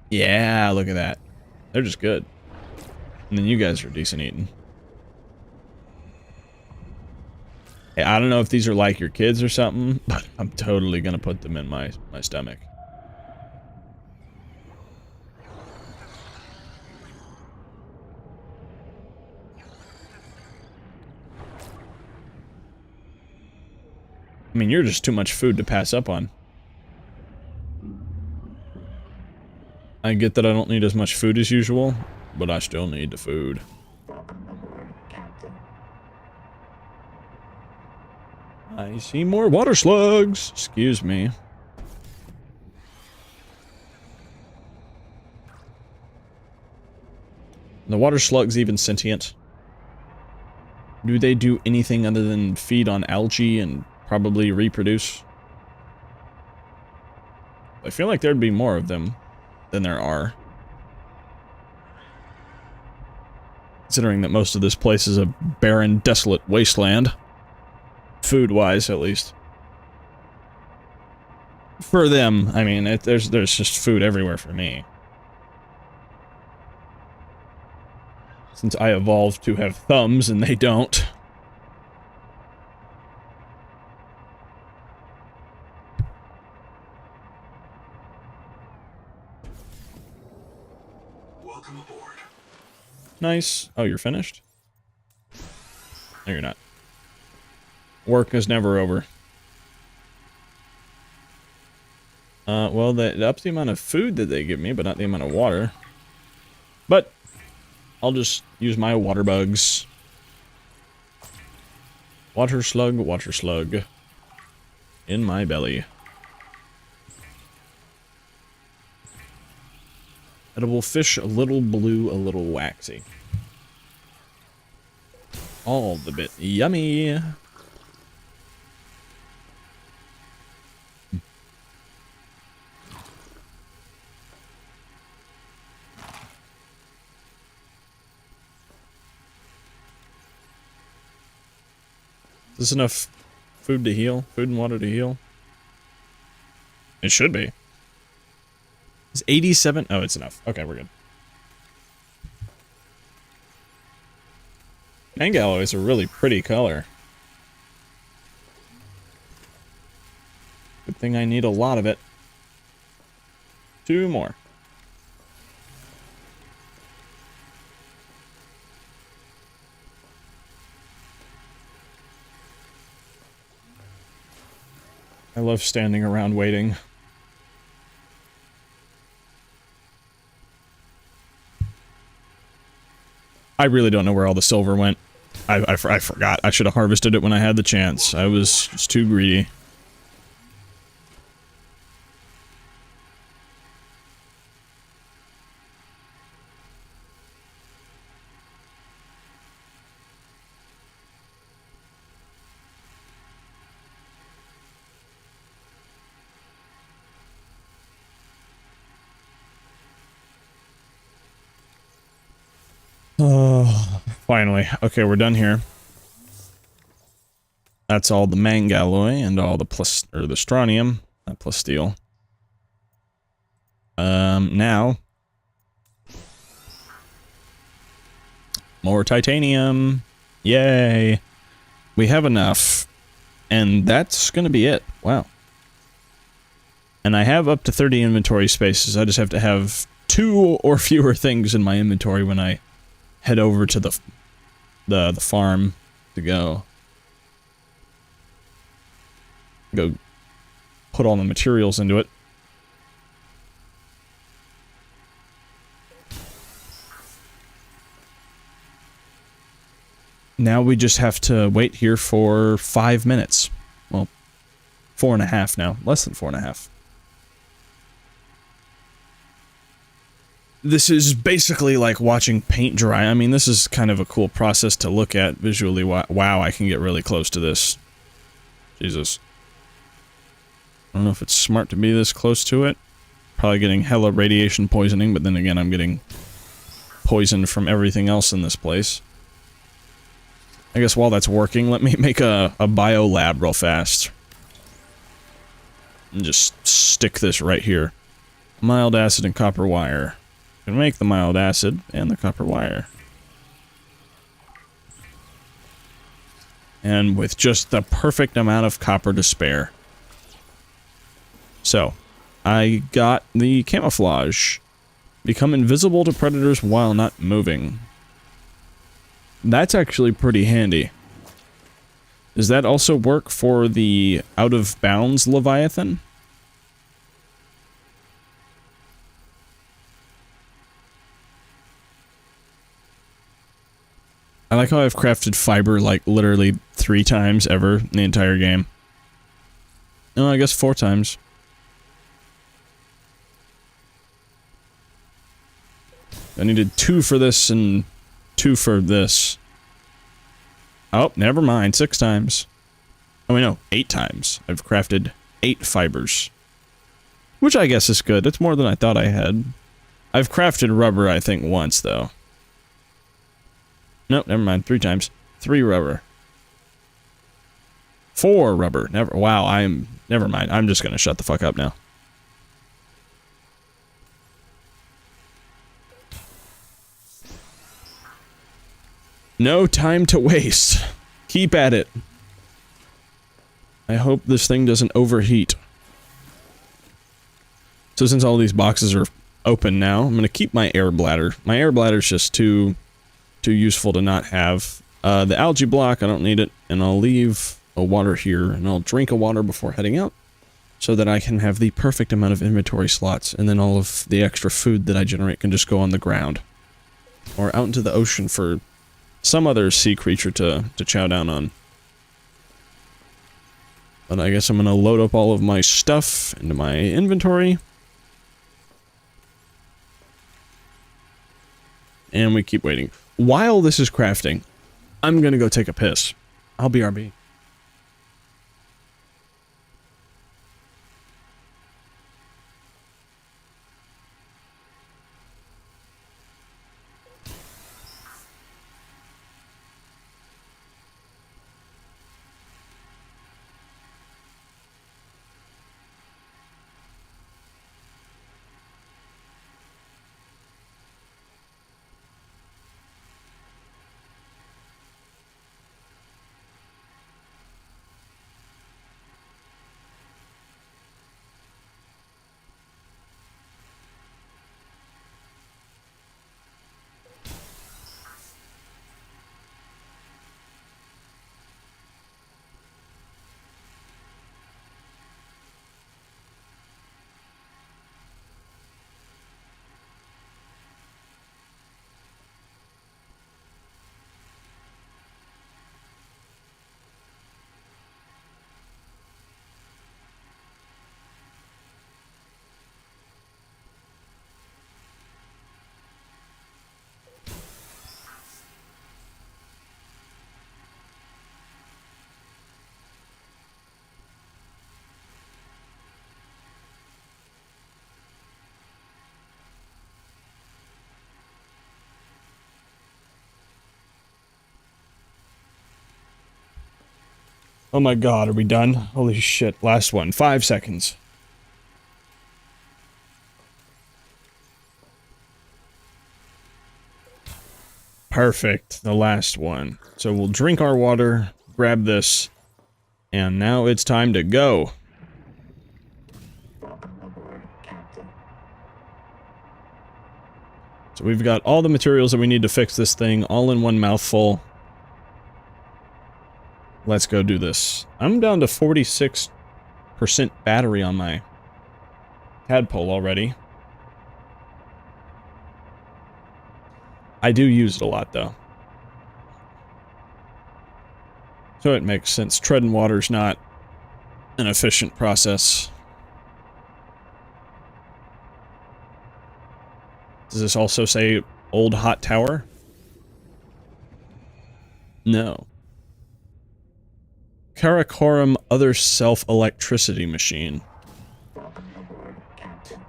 Yeah, look at that. They're just good. And then you guys are decent eating. Hey, I don't know if these are like your kids or something, but I'm totally gonna put them in my stomach. I mean, you're just too much food to pass up on. I get that I don't need as much food as usual, but I still need the food. I see more water slugs. Excuse me. The water slugs even sentient? Do they do anything other than feed on algae and probably reproduce? I feel like there'd be more of them than there are. Considering that most of this place is a barren, desolate wasteland. Food-wise, at least. For them, I mean, there's just food everywhere for me. Since I evolved to have thumbs and they don't. Welcome aboard. Nice. Oh, you're finished? No, you're not. Work is never over. Well, that ups the amount of food that they give me, but not the amount of water. But I'll just use my water bugs. Water slug. In my belly. Edible fish, a little blue, a little waxy. All the bit yummy. Is this enough food to heal? Food and water to heal? It should be. It's 87. Oh, it's enough. Okay, we're good. Mangalloy is a really pretty color. Good thing I need a lot of it. 2 more. I love standing around waiting. I really don't know where all the silver went. I forgot. I should have harvested it when I had the chance. I was just too greedy. Oh, finally. Okay, we're done here. That's all the mangalloy and all the the strontium, not plasteel. Now more titanium. Yay. We have enough. And that's gonna be it. Wow. And I have up to 30 inventory spaces. I just have to have 2 or fewer things in my inventory when I head over to the farm to go put all the materials into it. Now we just have to wait here for 5 minutes. Well, 4.5 now. Less than 4.5. This is basically like watching paint dry. I mean, this is kind of a cool process to look at visually. Wow, I can get really close to this. Jesus. I don't know if it's smart to be this close to it. Probably getting hella radiation poisoning, but then again, I'm getting poisoned from everything else in this place. I guess while that's working, let me make a bio lab real fast. And just stick this right here. Mild acid and copper wire. Can make the mild acid and the copper wire. And with just the perfect amount of copper to spare. So, I got the camouflage. Become invisible to predators while not moving. That's actually pretty handy. Does that also work for the out-of-bounds Leviathan? I like how I've crafted fiber like literally 3 times ever in the entire game. No, I guess 4 times. I needed 2 for this and 2 for this. Oh, never mind. 6 times. Oh, wait, no. 8 times. I've crafted 8 fibers. Which I guess is good. It's more than I thought I had. I've crafted rubber, I think, once, though. Nope, never mind. 3 times. 3 rubber. 4 rubber. Never. Wow, never mind. I'm just gonna shut the fuck up now. No time to waste. Keep at it. I hope this thing doesn't overheat. So since all these boxes are open now, I'm gonna keep my air bladder. My air bladder's just too useful to not have. The algae block, I don't need it, and I'll leave a water here, and I'll drink a water before heading out. so that I can have the perfect amount of inventory slots, and then all of the extra food that I generate can just go on the ground. Or out into the ocean for some other sea creature to chow down on. But I guess I'm gonna load up all of my stuff into my inventory. And we keep waiting. While this is crafting, I'm gonna go take a piss. I'll BRB. Oh my god, are we done? Holy shit, last one. 5 seconds. Perfect, the last one. So we'll drink our water, grab this, and now it's time to go. So we've got all the materials that we need to fix this thing all in one mouthful. Let's go do this. I'm down to 46% battery on my tadpole already. I do use it a lot, though. So it makes sense. Treading water's not an efficient process. Does this also say old hot tower? No. Karakoram other self-electricity machine.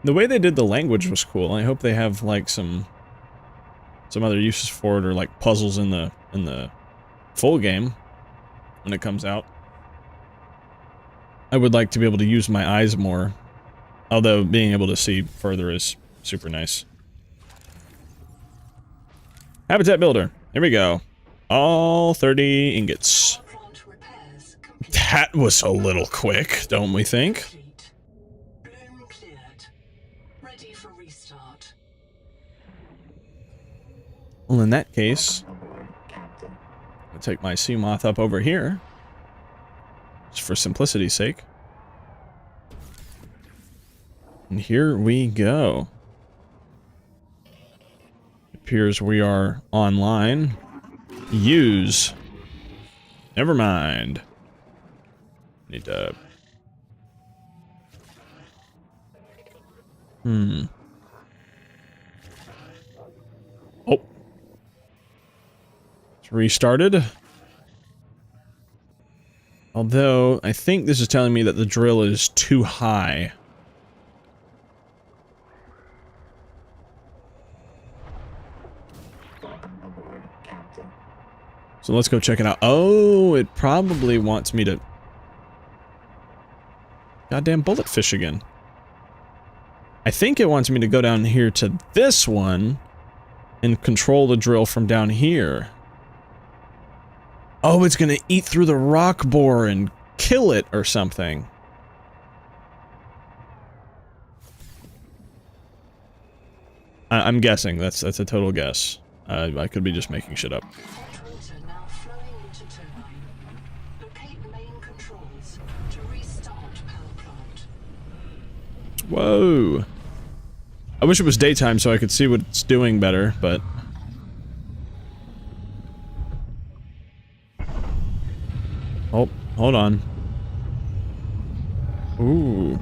The way they did the language was cool. I hope they have like some other uses for it, or like puzzles in the full game when it comes out. I would like to be able to use my eyes more, although being able to see further is super nice. Habitat builder. Here we go. All 30 ingots. That was a little quick, don't we think? Bloom cleared. Ready for restart. Well, in that case, I'll take my sea moth up over here, just for simplicity's sake. And here we go. It appears we are online. Use. Never mind. Need to... Oh. It's restarted. Although, I think this is telling me that the drill is too high. So let's go check it out. Oh, it probably wants me to... Goddamn bulletfish again. I think it wants me to go down here to this one and control the drill from down here. Oh, it's gonna eat through the rock bore and kill it or something. I'm guessing. That's a total guess. I could be just making shit up. Hot water now flowing into turbine. Locate main controls to restart power plant. Whoa. I wish it was daytime so I could see what it's doing better, but... Oh, hold on. Ooh.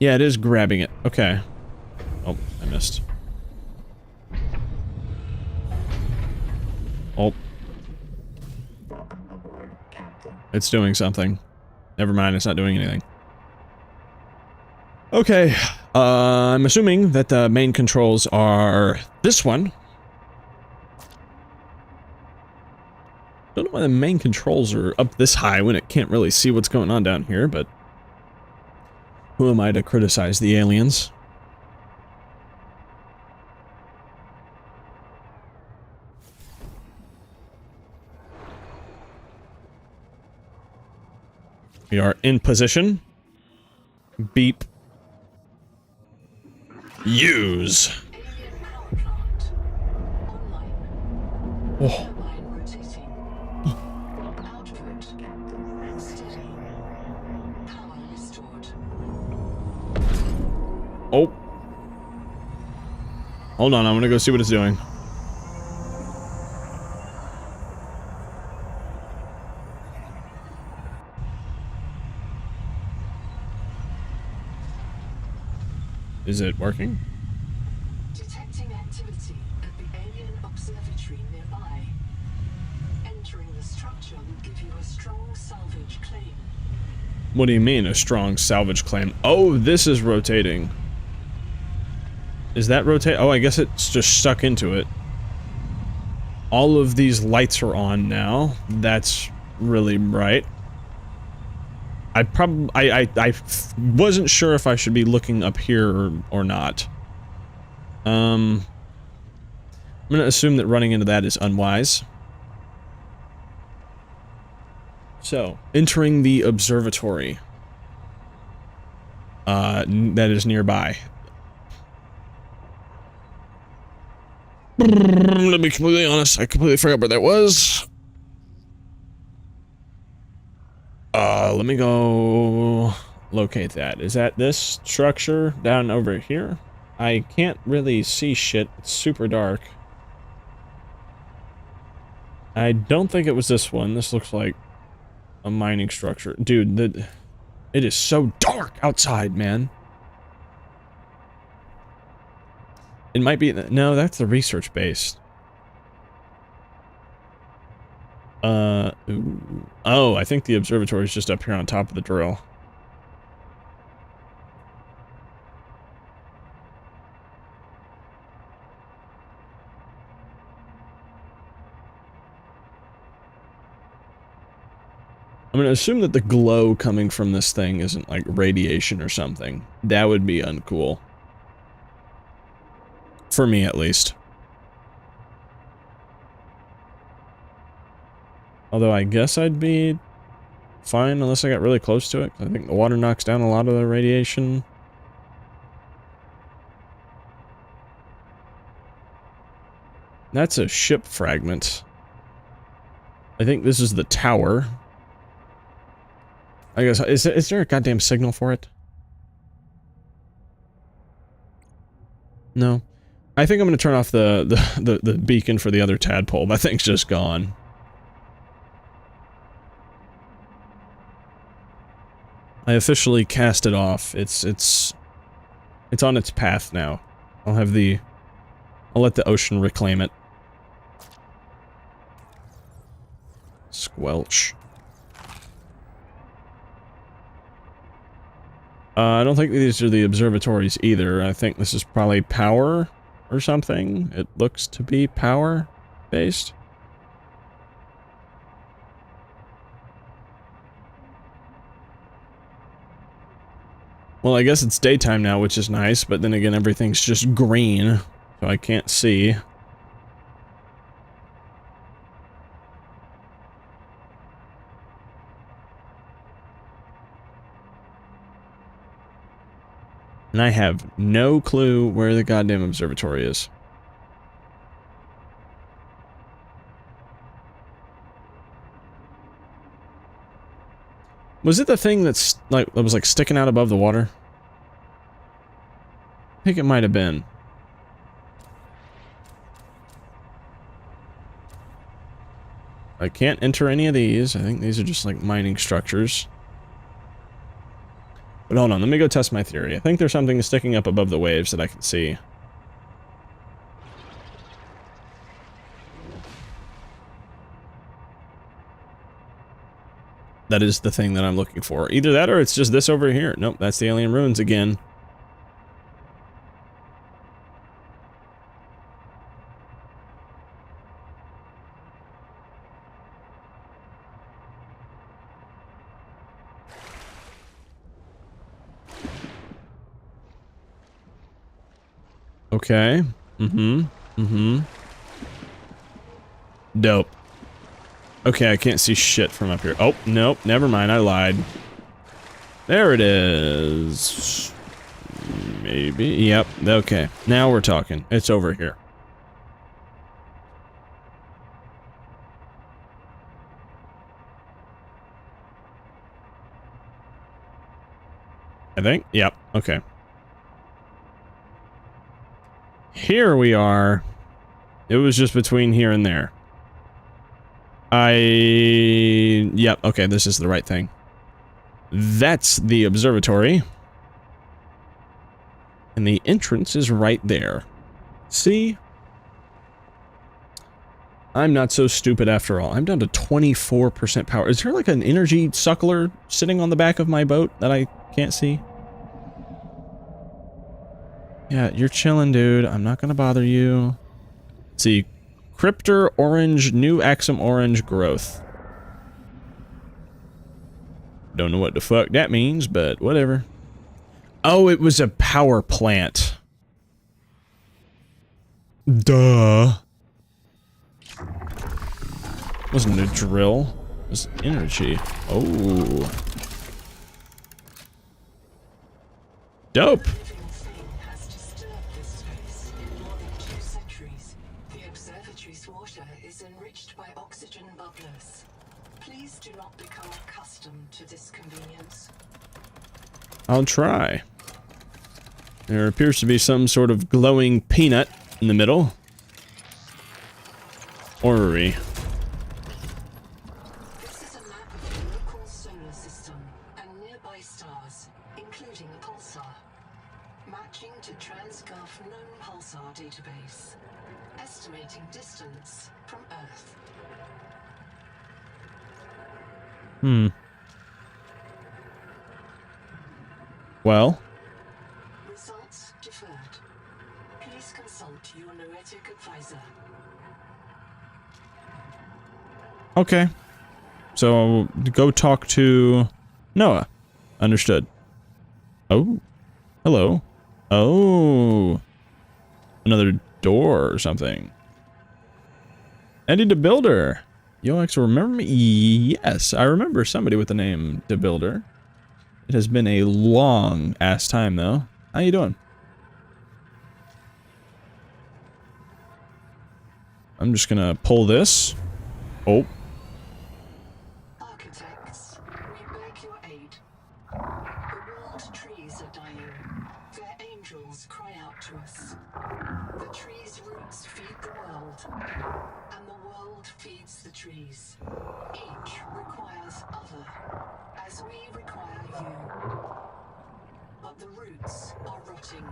Yeah, it is grabbing it. Okay. Oh, I missed. Oh. It's doing something. Never mind, it's not doing anything. Okay. I'm assuming that the main controls are this one. Don't know why the main controls are up this high when it can't really see what's going on down here, but... Who am I to criticize the aliens? We are in position. Beep. Use. Alien power plant. Online. Oh. Turbine rotating. Output. Steady. Power restored. Oh. Hold on, I'm gonna go see what it's doing. Is it working? Detecting activity at the alien observatory nearby. Entering the structure will give you a strong salvage claim. What do you mean, a strong salvage claim? Oh, this is rotating. Is that rotate? Oh, I guess it's just stuck into it. All of these lights are on now. That's really bright. I wasn't sure if I should be looking up here or not. I'm gonna assume that running into that is unwise. So, entering the observatory. That is nearby. Let me be completely honest, I completely forgot where that was. Let me go locate that. Is that this structure down over here? I can't really see shit. It's super dark. I don't think it was this one. This looks like a mining structure. Dude, it is so dark outside, man. It might be... No, that's the research base. Ooh. Oh, I think the observatory is just up here on top of the drill. I'm gonna assume that the glow coming from this thing isn't like radiation or something. That would be uncool. For me, at least. Although I guess I'd be fine unless I got really close to it. I think the water knocks down a lot of the radiation. That's a ship fragment. I think this is the tower. I guess, is there a goddamn signal for it? No. I think I'm gonna turn off the beacon for the other tadpole. That thing's just gone. I officially cast it off. It's on its path now. I'll let the ocean reclaim it. Squelch. I don't think these are the observatories either. I think this is probably power or something. It looks to be power based. Well, I guess it's daytime now, which is nice, but then again, everything's just green, so I can't see. And I have no clue where the goddamn observatory is. Was it the thing that's like that was like sticking out above the water? I think it might have been. I can't enter any of these. I think these are just like mining structures. But hold on, let me go test my theory. I think there's something sticking up above the waves that I can see. That is the thing that I'm looking for. Either that or it's just this over here. Nope, that's the alien ruins again. Okay. Dope. Okay, I can't see shit from up here. Oh, nope, never mind, I lied. There it is. Maybe, yep, okay. Now we're talking. It's over here. I think, yep, okay. Here we are. It was just between here and there. Yep, okay, this is the right thing. That's the observatory. And the entrance is right there. See? I'm not so stupid after all. I'm down to 24% power. Is there like an energy suckler sitting on the back of my boat that I can't see? Yeah, you're chilling, dude. I'm not gonna bother you. Let's see. Cryptor orange, new Axum orange growth. Don't know what the fuck that means, but whatever. Oh, it was a power plant. Duh. Wasn't a drill. It was energy. Oh. Dope. I'll try. There appears to be some sort of glowing peanut in the middle. Orrery. This is a map of the local solar system and nearby stars, including a pulsar, matching to TransGulf known pulsar database, estimating distance from Earth. Well. Results deferred. Please consult your noetic advisor. Okay. So, go talk to Noah. Understood. Oh. Hello. Oh. Another door or something. Eddie the Builder. Yo, X, remember me? Yes, I remember somebody with the name the Builder. It has been a long ass time though. How you doing? I'm just gonna pull this. Oh. Architects, we beg your aid. The world trees are dying. Their angels cry out to us. The trees' roots feed the world, and the world feeds the trees. Each requires other, as we require you. But the roots are rotting.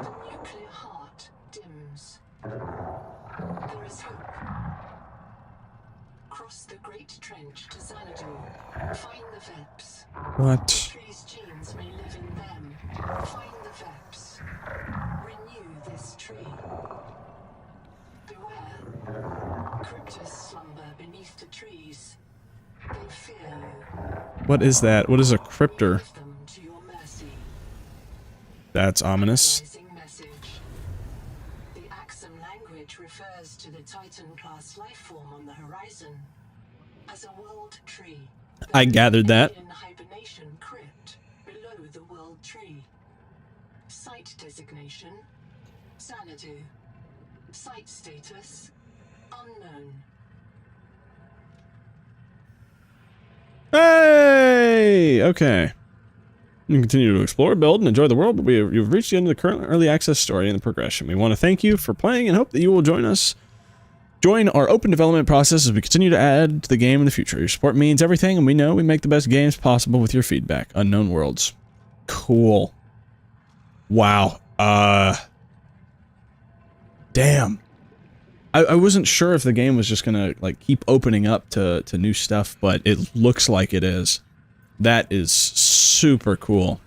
The nuclear heart dims. There is hope. Cross the Great Trench to Xanadu. Find the Veps. What? Trees' genes may live in them. Find the Veps. Renew this tree. Beware. Cryptos slumber beneath the trees. They fear you. What is that? What is a cryptor? Leave them to your mercy. That's ominous. Analyzing message. The Axum language refers to the Titan-class life form on the horizon as a world tree. I gathered that. In hibernation crypt below the world tree. Site designation: Xanadu. Site status: unknown. Hey! okay. You can continue to explore, build, and enjoy the world, but you've reached the end of the current early access story and the progression. We want to thank you for playing and hope that you will join us. Join our open development process as we continue to add to the game in the future. Your support means everything, and we know we make the best games possible with your feedback. Unknown Worlds. Cool. Wow. Damn. I wasn't sure if the game was just gonna, like, keep opening up to new stuff, but it looks like it is. That is super cool.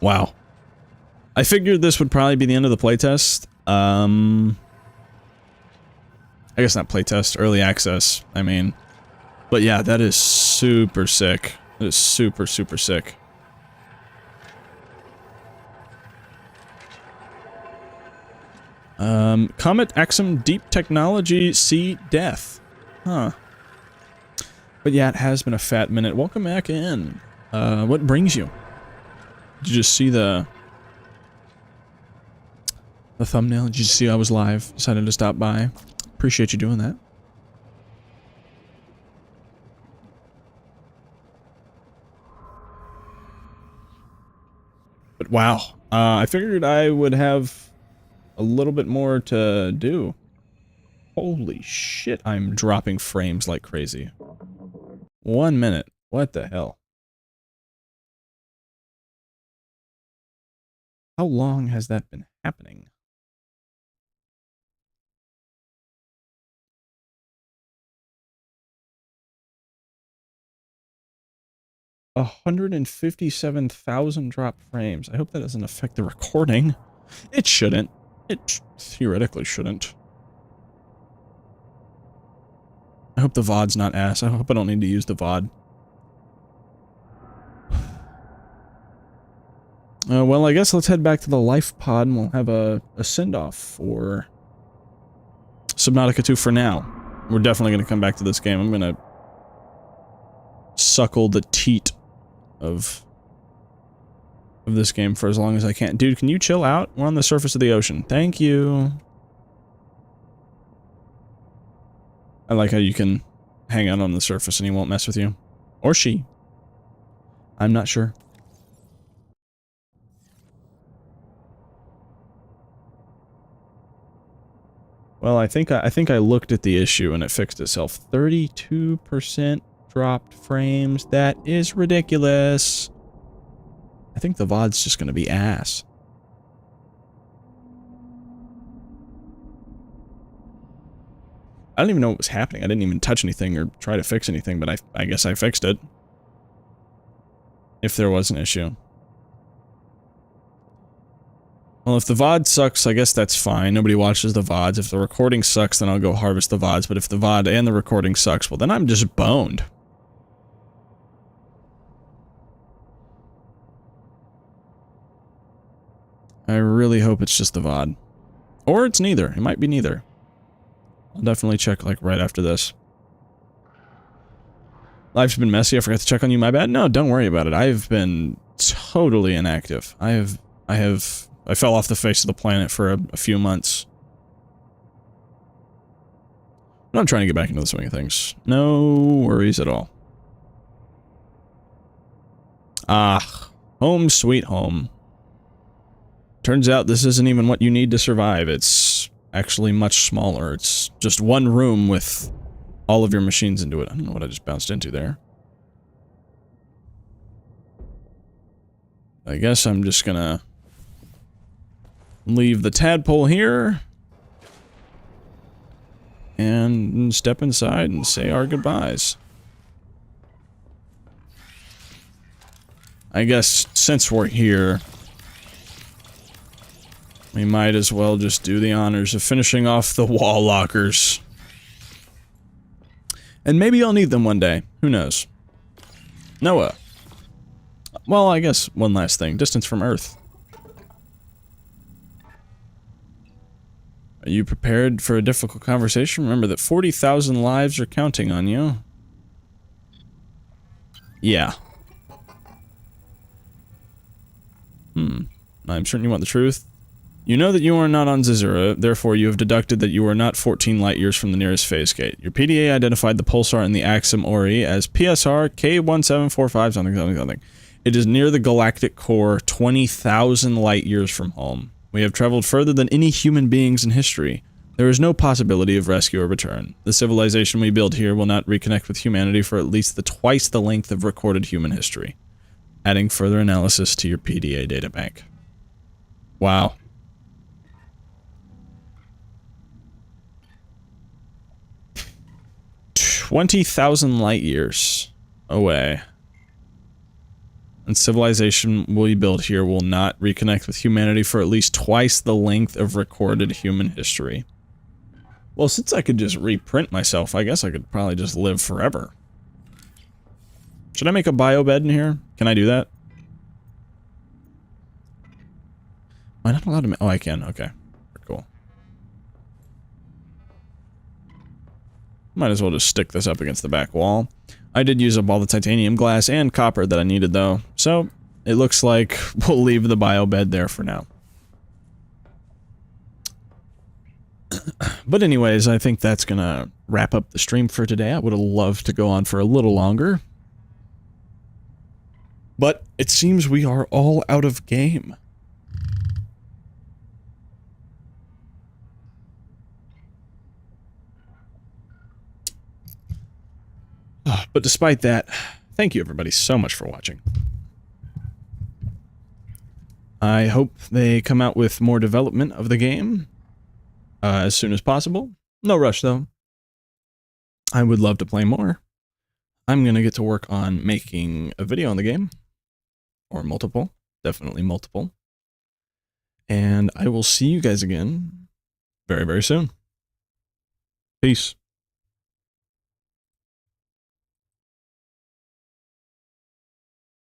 Wow. I figured this would probably be the end of the playtest. I guess not playtest, early access, I mean. But yeah, that is super sick. That is super, super sick. Comet Axum Deep Technology Sea Death. Huh. But yeah, it has been a fat minute. Welcome back in. What brings you? Did you just see the thumbnail? Did you see I was live? Decided to stop by. Appreciate you doing that. But wow. I figured I would have a little bit more to do. Holy shit, I'm dropping frames like crazy. 1 minute. What the hell? How long has that been happening? A 157,000 drop frames. I hope that doesn't affect the recording. It shouldn't. It theoretically shouldn't. I hope the VOD's not ass. I hope I don't need to use the VOD. Well, I guess let's head back to the life pod and we'll have a send-off for Subnautica 2 for now. We're definitely going to come back to this game. I'm going to suckle the teat of this game for as long as I can. Dude, can you chill out? We're on the surface of the ocean. Thank you. I like how you can hang out on the surface and he won't mess with you. Or she. I'm not sure. Well, I think I looked at the issue and it fixed itself. 32% dropped frames. That is ridiculous. I think the VOD's just going to be ass. I don't even know what was happening. I didn't even touch anything or try to fix anything, but I guess I fixed it. If there was an issue. Well, if the VOD sucks, I guess that's fine. Nobody watches the VODs. If the recording sucks, then I'll go harvest the VODs. But if the VOD and the recording sucks, well, then I'm just boned. I really hope it's just the VOD. Or it's neither. It might be neither. I'll definitely check, like, right after this. Life's been messy. I forgot to check on you. My bad. No, don't worry about it. I've been totally inactive. I fell off the face of the planet for a few months. But I'm trying to get back into the swing of things. No worries at all. Ah, home sweet home. Turns out this isn't even what you need to survive. It's actually much smaller. It's just one room with all of your machines into it. I don't know what I just bounced into there. I guess I'm just gonna leave the tadpole here and step inside and say our goodbyes. I guess since we're here, we might as well just do the honors of finishing off the wall lockers. And maybe I'll need them one day. Who knows? Noah. Well, I guess one last thing. Distance from Earth. Are you prepared for a difficult conversation? Remember that 40,000 lives are counting on you. Yeah. I'm certain you want the truth. You know that you are not on Zizura, therefore you have deducted that you are not 14 light years from the nearest phase gate. Your PDA identified the pulsar in the Axum Ori as PSR K1745 something something something. It is near the galactic core, 20,000 light years from home. We have traveled further than any human beings in history. There is no possibility of rescue or return. The civilization we build here will not reconnect with humanity for at least twice the length of recorded human history. Adding further analysis to your PDA databank. Wow. 20,000 light years away. And civilization we build here will not reconnect with humanity for at least twice the length of recorded human history. Well, since I could just reprint myself, I guess I could probably just live forever. Should I make a bio bed in here? Can I do that? Am I not allowed to? Oh, I can. Okay. Cool. Might as well just stick this up against the back wall. I did use up all the titanium glass and copper that I needed, though. So, it looks like we'll leave the bio bed there for now. But anyways, I think that's gonna wrap up the stream for today. I would have loved to go on for a little longer. But it seems we are all out of game. But despite that, thank you everybody so much for watching. I hope they come out with more development of the game as soon as possible. No rush though. I would love to play more. I'm going to get to work on making a video on the game. Or multiple. Definitely multiple. And I will see you guys again very, very soon. Peace.